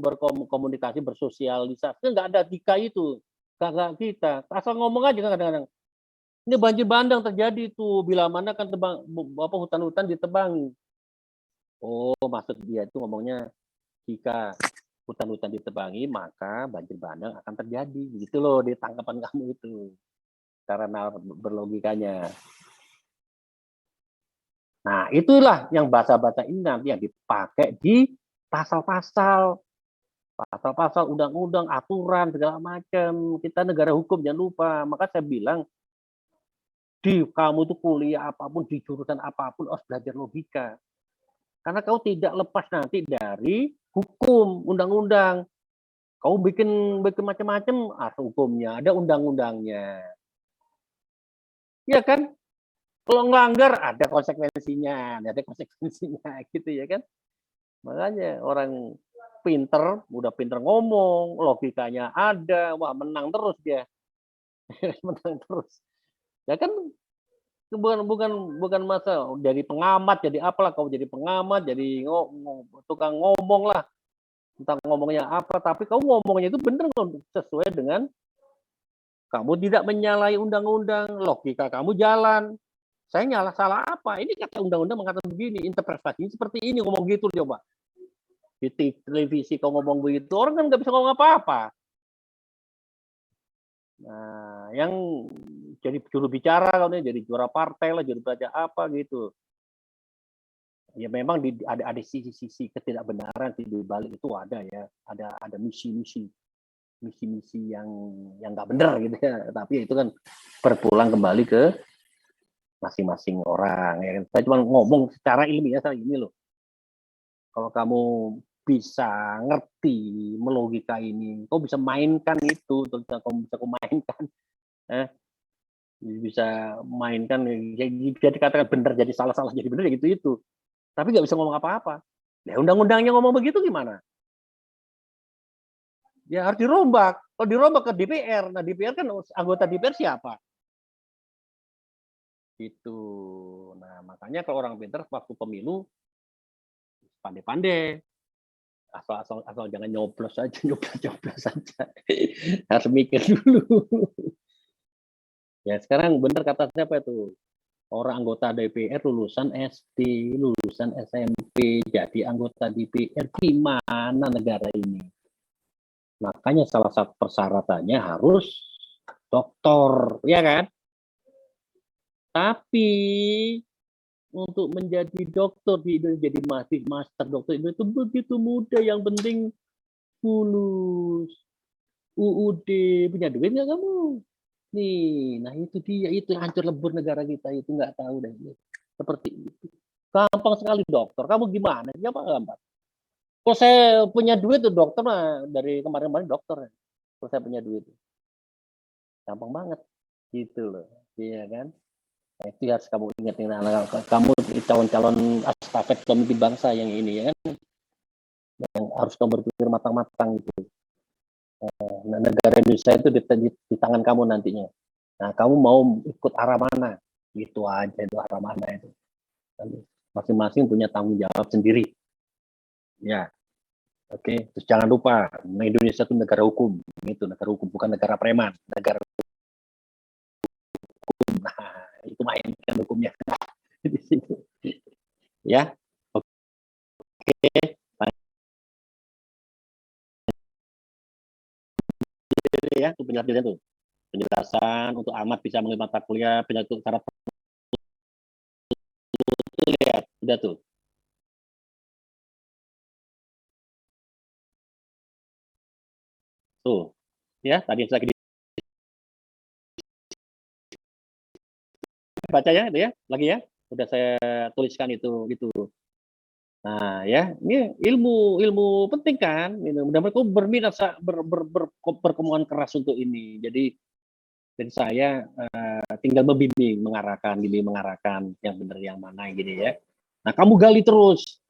[SPEAKER 1] berkomunikasi, bersosialisasi, nggak ada jika itu. Kakak kita, asal ngomong aja kadang-kadang. Ini banjir bandang terjadi itu bila mana kan hutan-hutan ditebangi. Oh, maksud dia itu ngomongnya jika hutan-hutan ditebangi maka banjir bandang akan terjadi. Gitu loh di tanggapan kamu itu. Karena berlogikanya. Nah, itulah yang bahasa-bahasa ini nanti yang dipakai di pasal-pasal undang-undang, aturan segala macam. Kita negara hukum jangan lupa. Maka saya bilang kamu tuh kuliah apapun di jurusan apapun harus belajar logika. Karena kau tidak lepas nanti dari hukum, undang-undang. Kau bikin macam-macam, ada hukumnya, ada undang-undangnya. Iya kan? Kalau ngelanggar ada konsekuensinya, gitu ya kan? Makanya orang udah pinter ngomong, logikanya ada, wah menang terus dia. Menang terus. Ya kan bukan masa jadi pengamat, jadi apalah kau jadi pengamat, jadi tukang ngomong lah. Entah ngomongnya apa, tapi kau ngomongnya itu benar sesuai dengan kamu tidak menyalahi undang-undang, logika kamu jalan. Saya salah apa? Ini kata undang-undang mengatakan begini, interpretasinya seperti ini, ngomong gitu coba. Di televisi kau ngomong begitu, orang kan nggak bisa ngomong apa-apa. Nah, yang jadi juru bicara kalau jadi juara partai lah, juru bicara apa gitu. Ya memang ada sisi-sisi ketidakbenaran di balik itu ada ya, ada misi-misi yang nggak benar gitu ya. Tapi itu kan berpulang kembali ke masing-masing orang. Ya. Saya cuma ngomong secara ilmiah saya ini loh. Kalau kamu bisa ngerti melogika ini, kau bisa mainkan itu, kamu bisa mainkan, bisa mainkan, bisa dikatakan benar jadi salah jadi benar gitu itu, tapi nggak bisa ngomong apa-apa. Ya undang-undangnya ngomong begitu gimana? Ya harus dirombak. Kalau dirombak ke DPR, nah DPR kan anggota DPR siapa? Gitu. Nah makanya kalau orang pintar waktu pemilu pandai-pandai. Asal jangan nyoblos aja, nyoblos saja. Harus mikir dulu. Ya sekarang benar kata siapa itu? Orang anggota DPR lulusan SD, lulusan SMP, jadi anggota DPR. Gimana negara ini? Makanya salah satu persyaratannya harus doktor, ya kan? Tapi untuk menjadi dokter di Indonesia, jadi master dokter itu begitu mudah. Yang penting lulus UUD, punya duit nggak kamu? Nih, nah itu dia, itu hancur lebur negara kita itu, nggak tahu deh. Seperti itu. Gampang sekali dokter. Kamu gimana? Siapa gampang? Kalau saya punya duit tuh dokter mah dari kemarin-kemarin dokter. Kalau saya punya duit, gampang banget, gitu loh, iya kan? Nah, itu harus kamu ingat, kamu calon-calon estafet pemimpin bangsa yang ini ya kan, yang harus kamu berpikir matang-matang gitu. Nah, negara Indonesia itu di tangan kamu nantinya. Nah, kamu mau ikut arah mana? Gitu aja itu arah mana itu. Masing-masing punya tanggung jawab sendiri. Ya, oke. Terus jangan lupa, Indonesia itu negara hukum. Itu negara hukum, bukan negara preman. Negara hukum. Nah, itu mainkan hukumnya di situ. Ya, oke. Ya, itu penjelasan tuh. Penjelasan untuk amat bisa mengambil mata kuliah, penjelasan cara lihat, udah tuh. Tuh, ya tadi lagi baca ya, itu ya, lagi ya, udah saya tuliskan itu gitu. Nah ya, ini ilmu penting kan, mudah-mudahan kamu berminat berkemauan keras untuk ini. Jadi saya tinggal bimbing mengarahkan yang benar yang mana gini ya. Nah, kamu gali terus.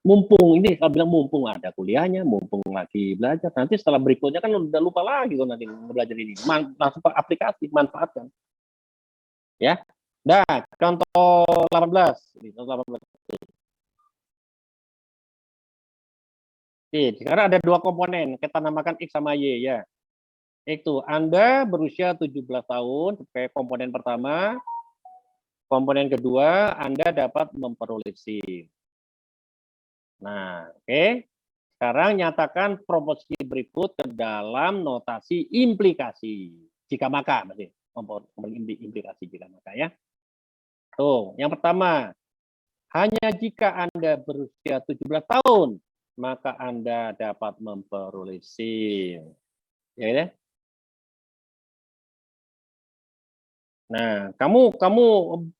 [SPEAKER 1] Mumpung ini, kalau bilang mumpung ada kuliahnya, mumpung lagi belajar, nanti setelah berikutnya kan udah lupa lagi kalau nanti belajar ini. Langsung aplikasi, manfaatkan. Ya. Nah, contoh 18. Ini, contoh 18. Oke, sekarang ada dua komponen, kita namakan X sama Y ya. Itu Anda berusia 17 tahun, sebagai komponen pertama. Komponen kedua, Anda dapat memperoleh SIM. Nah, oke. Sekarang nyatakan proporsi berikut ke dalam notasi implikasi. Jika maka, berarti implikasi jika maka ya. Tuh, yang pertama, hanya jika Anda berusia 17 tahun, maka Anda dapat memperoleh SIM. Ya, ya. Nah, kamu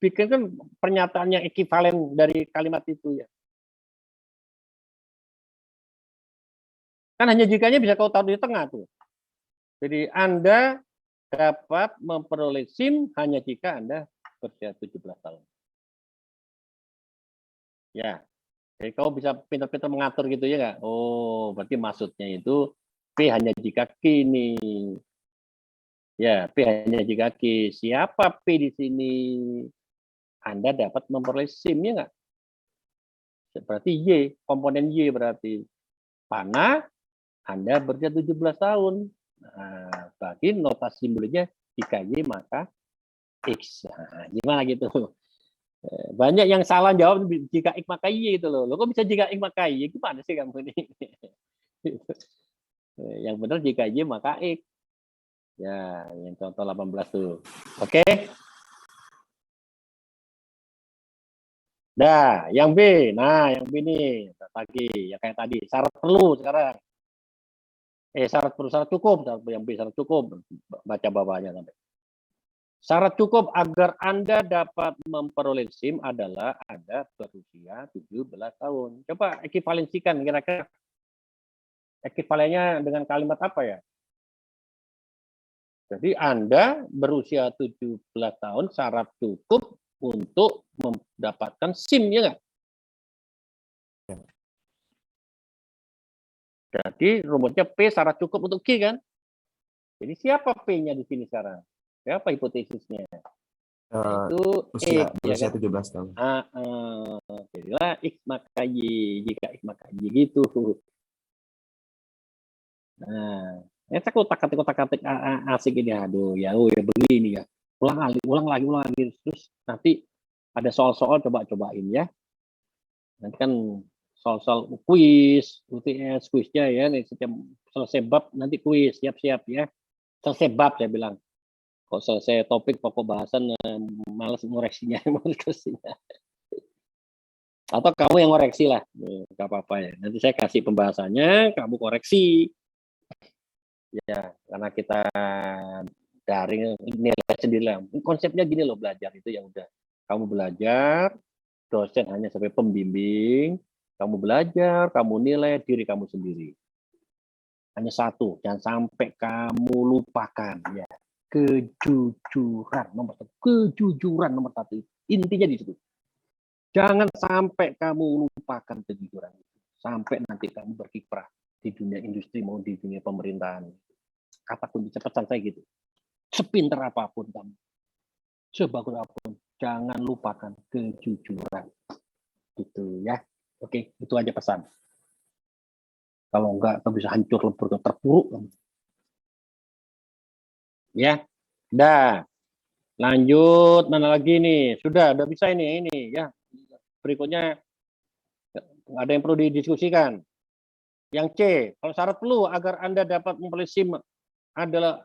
[SPEAKER 1] bikinkan pernyataan yang ekivalen dari kalimat itu ya. Kan hanya jikanya bisa kau taruh di tengah tuh. Jadi Anda dapat memperoleh SIM hanya jika Anda berusia 17 tahun. Ya, jadi kau bisa pintar-pintar mengatur gitu ya nggak? Oh, berarti maksudnya itu P hanya jika kini. Ya, P hanya jika Q. Siapa P di sini? Anda dapat memperoleh SIM ya nggak? Berarti Y, komponen Y berarti. Mana Anda berusia 17 tahun. Nah, bagi notasi simboliknya jika Y maka X. Nah, gimana gitu? Banyak yang salah jawab jika X maka Y itu loh. Lo kok bisa jika X maka Y? Gimana sih kamu ini? Yang benar jika Y maka X. Ya, yang contoh 18 tuh. Oke. Nah, yang B. Nah, yang B nih. Lagi, ya kayak tadi. Syarat perlu sekarang. Syarat perlu, syarat cukup. Yang B syarat cukup. Baca bawahnya sampai. Syarat cukup agar Anda dapat memperoleh SIM adalah Anda berusia 17 tahun. Coba ekivalensikan kira-kira. Ekivalennya dengan kalimat apa ya? Jadi Anda berusia 17 tahun syarat cukup untuk mendapatkan SIM, ya nggak? Jadi rumusnya P syarat cukup untuk Q kan? Jadi siapa P-nya di sini sekarang? Siapa hipotesisnya? Itu
[SPEAKER 4] usia
[SPEAKER 1] ya kan?
[SPEAKER 4] 17 tahun.
[SPEAKER 1] Jadilah X maka Y, jika X maka Y gitu. Nah, saya kotak-katik asik ini, aduh ya, ya begini ya. Ulang lagi, terus nanti ada soal-soal coba-cobain ya. Nanti kan soal-soal kuis, UTS, kuisnya ya, nih setiap selesai bab nanti kuis, siap-siap ya. Selesai bab saya bilang. Kok selesai topik pokok bahasan malas ngoreksinya. Atau kamu yang ngoreksi lah, nggak apa-apa ya. Nanti saya kasih pembahasannya, kamu koreksi. Ya, karena kita daring nilai sendiri lah. Konsepnya gini loh, belajar itu ya udah. Kamu belajar, dosen hanya sebagai pembimbing, kamu belajar, kamu nilai diri kamu sendiri. Hanya satu, jangan sampai kamu lupakan ya. Kejujuran nomor satu. Kejujuran nomor satu. Intinya di situ. Jangan sampai kamu lupakan kejujuran itu. Sampai nanti kamu berkiprah di dunia industri mau di dunia pemerintahan. Kata kunci pesan saya gitu. Sepintar apapun kamu, sebagus apapun, jangan lupakan kejujuran. Gitu ya. Oke, itu aja pesan. Kalau enggak, kamu bisa hancur lebur, terpuruk. Ya, dah. Lanjut, mana lagi nih? Sudah bisa ini ya. Berikutnya ada yang perlu didiskusikan. Yang C, kalau syarat perlu agar Anda dapat memperoleh SIM adalah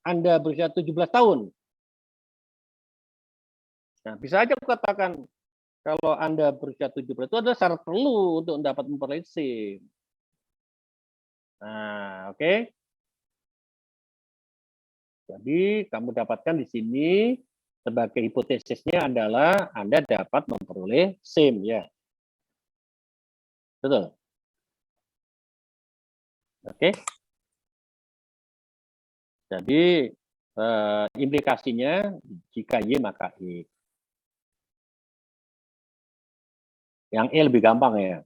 [SPEAKER 1] Anda berusia 17 tahun. Nah, bisa aja aku katakan kalau Anda berusia 17 itu adalah syarat perlu untuk dapat memperoleh SIM. Nah, oke. Jadi kamu dapatkan di sini sebagai hipotesisnya adalah Anda dapat memperoleh SIM ya. Betul. Oke. Jadi Implikasinya jika Y maka E. Yang E lebih gampang ya.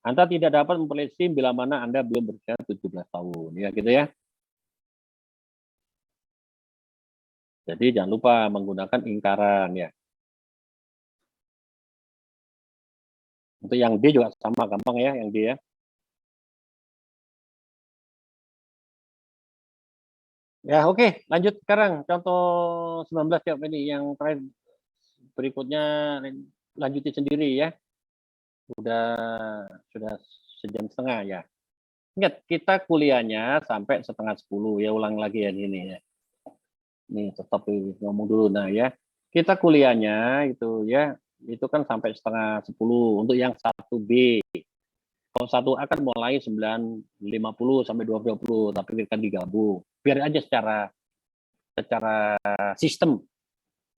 [SPEAKER 1] Anda tidak dapat memperoleh SIM bila mana Anda belum berusia 17 tahun. Ya gitu ya. Jadi jangan lupa menggunakan ingkaran ya. Untuk yang D juga sama gampang ya, yang D ya. Ya oke, lanjut sekarang contoh 19 ya ini yang terakhir, berikutnya lanjuti sendiri ya. Sudah sejam setengah ya. Ingat kita kuliahnya sampai setengah 10 ya, ulang lagi ya ini ya. Nih tetap ngomong dulu nah ya. Kita kuliahnya itu ya, itu kan sampai setengah 10 untuk yang 1B. Kalau 1A kan mulai 9.50 sampai 12.20, tapi kan digabung. Biar aja secara sistem.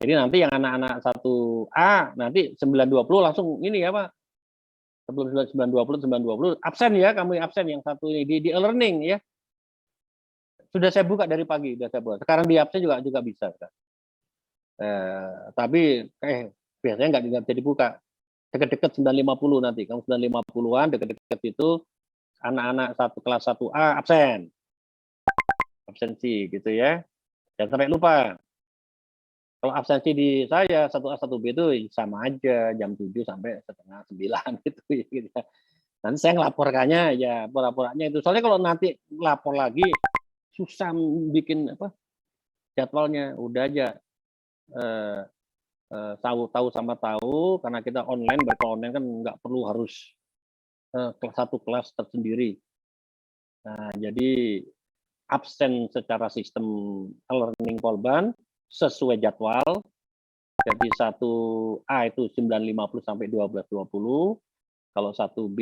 [SPEAKER 1] Jadi nanti yang anak-anak 1A nanti 9.20 langsung ini ya Pak. Sebelum 9.20 absen ya, kamu absen yang satu ini di e-learning ya. Sudah saya buka dari pagi, sudah saya buka. Sekarang di absen juga bisa. Tapi biasanya nggak bisa dibuka. Deket-deket 9.50 nanti. Kamu 9.50-an deket-deket itu anak-anak kelas 1A absen. Absensi gitu ya. Jangan sampai lupa. Kalau absensi di saya 1A 1B itu sama aja jam 7 sampai setengah 9 gitu ya. Nanti saya ngelaporkannya ya pura-puranya itu. Soalnya kalau nanti lapor lagi susah bikin jadwalnya. Udah aja tahu sama tahu, karena kita online, online kan nggak perlu harus satu kelas tersendiri. Nah, jadi absen secara sistem learning Polban sesuai jadwal. Jadi 1A itu 9.50 sampai 12.20. Kalau 1B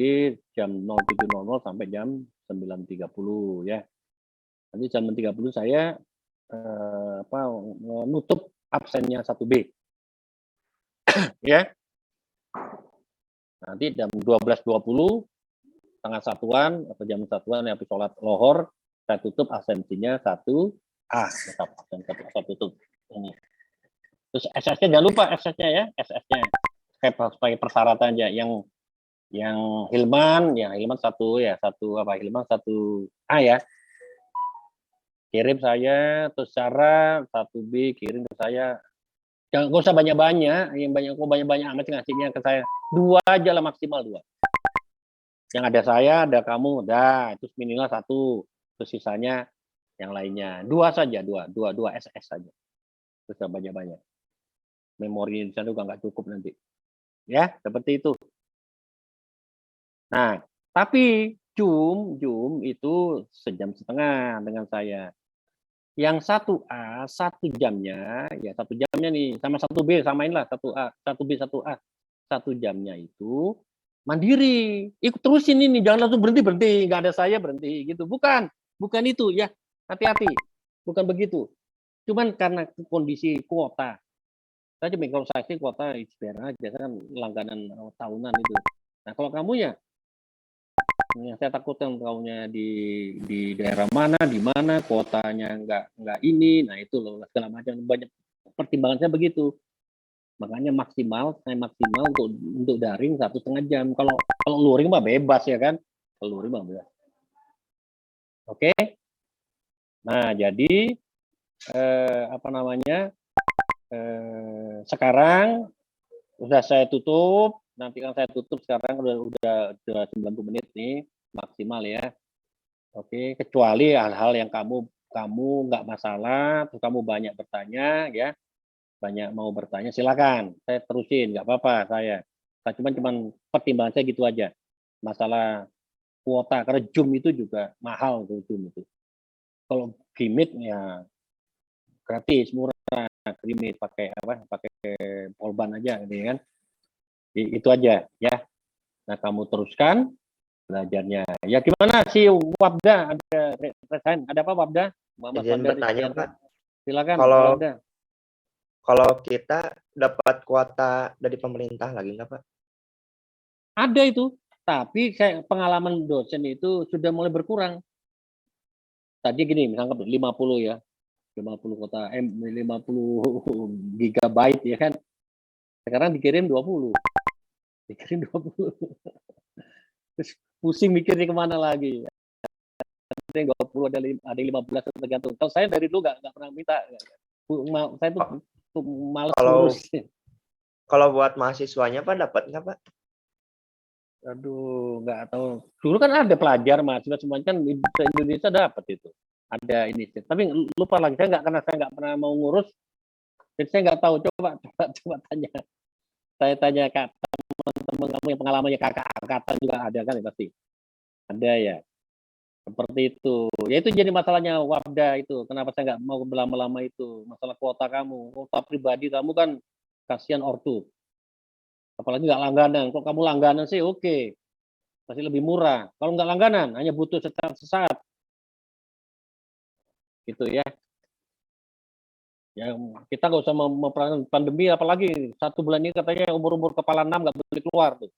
[SPEAKER 1] jam 07.00 sampai jam 9.30 ya. Nanti jam 9.30 saya menutup absennya 1B. Ya. Nanti jam 12.20 setengah satuan atau jam satuan habis sholat lohor saya tutup absensinya 1A, tetap absen saya tutup ini. Terus SS-nya jangan lupa SS-nya ya, SS-nya sebagai persyaratan aja. Yang Hilman, Hilman 1A ya. Kirim saya, terus cara 1B kirim ke saya. Jangan usah banyak-banyak, yang banyak-banyak amat ngasihnya ke saya. 2 aja lah, maksimal 2. Yang ada saya, ada kamu, terus minimal 1, terus sisanya yang lainnya. 2 saja, 2 SS saja. Terus banyak-banyak. Memori di sana juga nggak cukup nanti. Ya, seperti itu. Nah, tapi Zoom itu sejam setengah dengan saya. Yang 1A 1 jamnya, ya 1 jamnya nih, sama 1B samainlah 1A, 1B 1A. 1 jamnya itu mandiri. Ikut terusin ini, jangan langsung berhenti, nggak ada saya berhenti gitu. Bukan itu ya. Hati-hati. Bukan begitu. Cuman karena kondisi kuota. Saya cuma kalau saya sih kuota biasa kan langganan tahunan itu. Nah, kalau kamu ya yang saya takutkan kaunya di daerah mana, di mana kuotanya nggak ini, nah itu loh segala macam, banyak pertimbangan saya begitu. Makanya saya maksimal untuk daring 1,5 jam. Kalau luring mah bebas ya kan, kalau luring mah bebas. Oke. Nah jadi sekarang udah saya tutup. Nanti kan saya tutup sekarang udah 90 menit nih maksimal ya. Oke, kecuali hal-hal yang kamu nggak masalah, terus kamu banyak bertanya ya, banyak mau bertanya silakan, saya terusin, nggak apa-apa saya cuman pertimbangan saya gitu aja. Masalah kuota, karena Zoom itu juga mahal tuh Zoom itu. Kalau Gimit ya gratis, murah, Gimit pakai Polban aja gitu kan. Itu aja ya. Nah, kamu teruskan belajarnya. Ya gimana sih Wabda, ada apa Wabda?
[SPEAKER 8] Izin bertanya Pak.
[SPEAKER 1] Silakan.
[SPEAKER 8] Kalau kita dapat kuota dari pemerintah lagi nggak Pak?
[SPEAKER 1] Ada itu, tapi pengalaman dosen itu sudah mulai berkurang. Tadi gini, misalkan 50 ya. 50 kota 50 gigabyte ya kan. Sekarang dikirim 20. Dikirim 20. Terus pusing mikirnya kemana lagi. Ada yang 20, ada yang 15 tergantung. Kalau saya dari dulu nggak pernah minta. Saya tuh malas ngurus.
[SPEAKER 8] Kalau buat mahasiswanya Pak dapat nggak Pak?
[SPEAKER 1] Aduh, nggak tahu. Dulu kan ada pelajar mahasiswa semuanya kan di Indonesia dapat itu. Ada ini. Tapi lupa lagi saya nggak pernah mau ngurus. Jadi saya nggak tahu. Coba tanya. Saya tanya Kak, teman-teman kamu yang pengalamannya kakak angkatan juga ada kan ya pasti. Ada ya. Seperti itu. Ya itu jadi masalahnya Wardah itu. Kenapa saya nggak mau berlama-lama itu? Masalah kuota kamu. Kuota pribadi kamu kan kasihan ortu. Apalagi nggak langganan. Kalau kamu langganan sih oke. Masih lebih murah. Kalau nggak langganan, hanya butuh sesaat. Gitu ya. Ya kita nggak usah memperhatikan pandemi, apalagi 1 bulan ini katanya umur kepala 6 nggak boleh keluar tuh.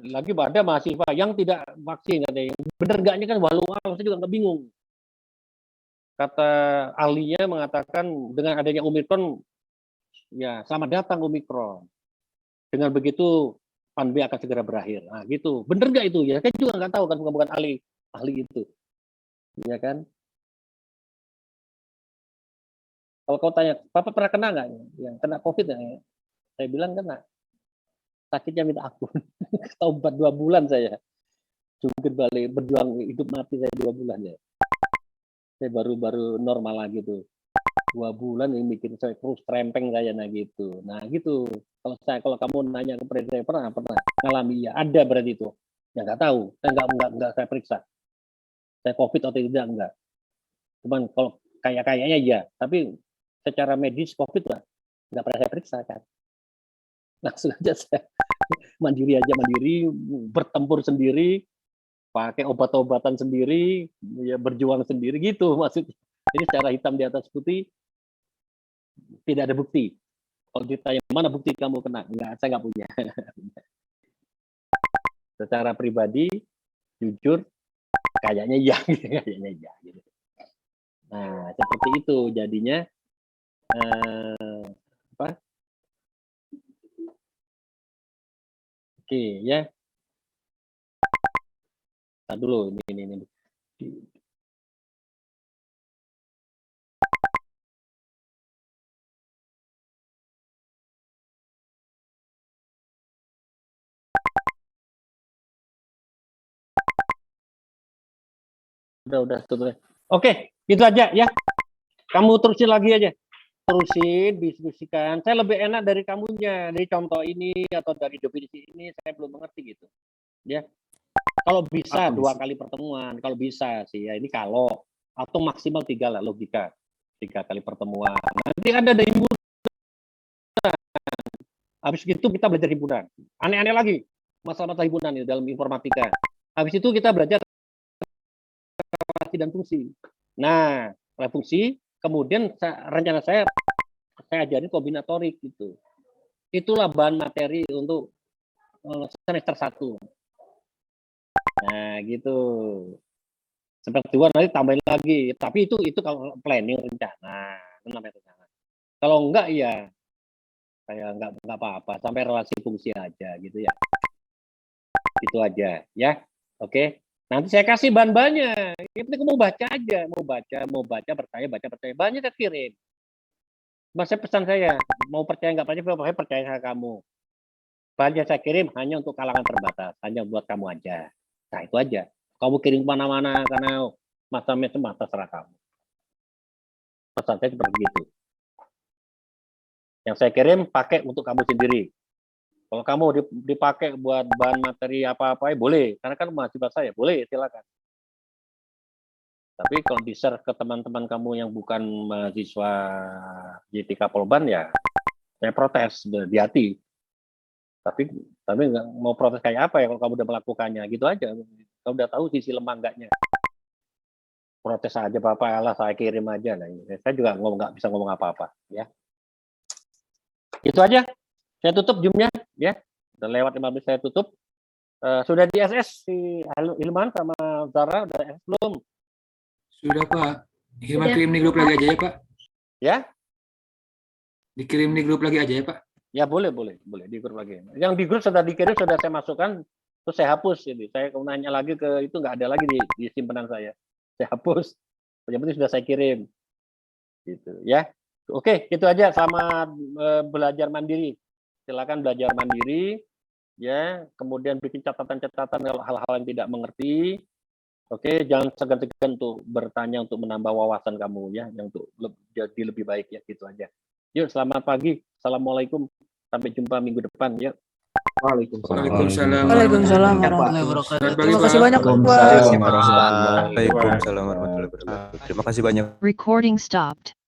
[SPEAKER 1] Lagi ada mahasiswa yang tidak vaksin katanya. Bener nggaknya kan walau saya juga nggak bingung. Kata ahlinya mengatakan dengan adanya Omikron, ya selamat datang Omikron. Dengan begitu pandemi akan segera berakhir. Nah gitu. Bener nggak itu? Ya saya juga nggak tahu kan, bukan ahli itu. Ya kan? Kalau kau tanya, Papa pernah kena nggak? Yang kena COVID ya? Saya bilang kena. Sakitnya minta ampun. Taubat 2 bulan saya. Jungkir balik, berjuang hidup mati saya 2 bulan ya. Saya baru normal lagi tuh. 2 bulan yang bikin saya terus trempeng saya gitu. Nah gitu. Kalau kamu nanya ke saya pernah ngalami ya ada berarti itu. Ya nggak tahu. Saya nggak saya periksa. Saya COVID atau tidak enggak. Cuman kalau kayaknya ya. Tapi secara medis COVID lah nggak pernah saya periksa kan. Langsung aja saya mandiri, bertempur sendiri, pakai obat-obatan sendiri, ya berjuang sendiri gitu maksudnya. Jadi secara hitam di atas putih tidak ada bukti. Kalau ditanya mana bukti kamu kena, saya nggak punya. Secara pribadi, jujur, kayaknya ya, gitu. Nah seperti itu jadinya. Oke ya. Nah, dulu ini. Udah tutup. Oke, gitu aja ya. Kamu terusin lagi aja. Terusin, diskusikan. Saya lebih enak dari kamunya, dari contoh ini atau dari definisi ini saya belum mengerti gitu. Ya. Kalau bisa 2 kali pertemuan, kalau bisa sih ya ini kalau atau maksimal 3 lah logika. 3 kali pertemuan. Nanti ada himpunan. Habis itu kita belajar himpunan. Aneh-aneh lagi masalah himpunan ini dalam informatika. Habis itu kita belajar relasi dan fungsi. Nah, fungsi kemudian rencana saya ajarin kombinatorik gitu. Itulah bahan materi untuk semester 1. Nah, gitu. Semester 2 nanti tambahin lagi. Tapi itu kalau planning rencana, namanya rencana. Kalau enggak ya saya enggak apa-apa, sampai relasi fungsi aja gitu ya. Itu aja ya. Oke. Nanti saya kasih bahan-bahannya. Ini mau baca aja, mau baca, percaya. Bahannya saya kirim. Mas pesan saya, mau percaya nggak percaya sama kamu. Bahannya saya kirim hanya untuk kalangan terbatas, hanya buat kamu aja. Nah itu aja. Kamu kirim kemana-mana karena macam-macam terserah kamu. Pesan saya seperti itu. Yang saya kirim pakai untuk kamu sendiri. Kalau kamu dipakai buat bahan materi apa-apa, boleh. Karena kan mahasiswa saya, boleh, silakan. Tapi kalau di-share ke teman-teman kamu yang bukan mahasiswa JTK Polban, ya saya protes, di hati. Tapi nggak mau protes kayak apa ya kalau kamu udah melakukannya, gitu aja. Kamu udah tahu sisi lemah enggaknya. Protes aja Bapak, Allah saya kirim aja. Nah, saya juga nggak bisa ngomong apa-apa. Ya. Itu aja. Saya tutup Zoom-nya. Ya, udah lewat 15 saya tutup. Sudah di SS si Ilman sama Zara udah SS belum?
[SPEAKER 2] Sudah Pak. Kirim di grup lagi aja ya Pak.
[SPEAKER 1] Ya?
[SPEAKER 2] Dikirim di grup lagi aja ya Pak.
[SPEAKER 1] Ya boleh di grup lagi. Yang di grup sudah dikirim, sudah saya masukkan, terus saya hapus. Jadi saya nanya lagi ke itu nggak ada lagi di simpanan saya. Saya hapus. Yang penting sudah saya kirim. Gitu ya. Oke, itu aja. Selamat belajar mandiri. Silakan belajar mandiri. Ya, kemudian bikin catatan-catatan kalau hal-hal yang tidak mengerti. Oke, jangan segan-segan untuk bertanya untuk menambah wawasan kamu ya, yang untuk jadi lebih baik ya, gitu aja. Yuk, selamat pagi. Assalamualaikum. Sampai jumpa minggu depan ya.
[SPEAKER 2] Waalaikumsalam.
[SPEAKER 13] Waalaikumsalam warahmatullahi wabarakatuh. Terima kasih banyak Pak.
[SPEAKER 14] Waalaikumsalam warahmatullahi wabarakatuh. Terima kasih banyak.
[SPEAKER 3] Recording stopped.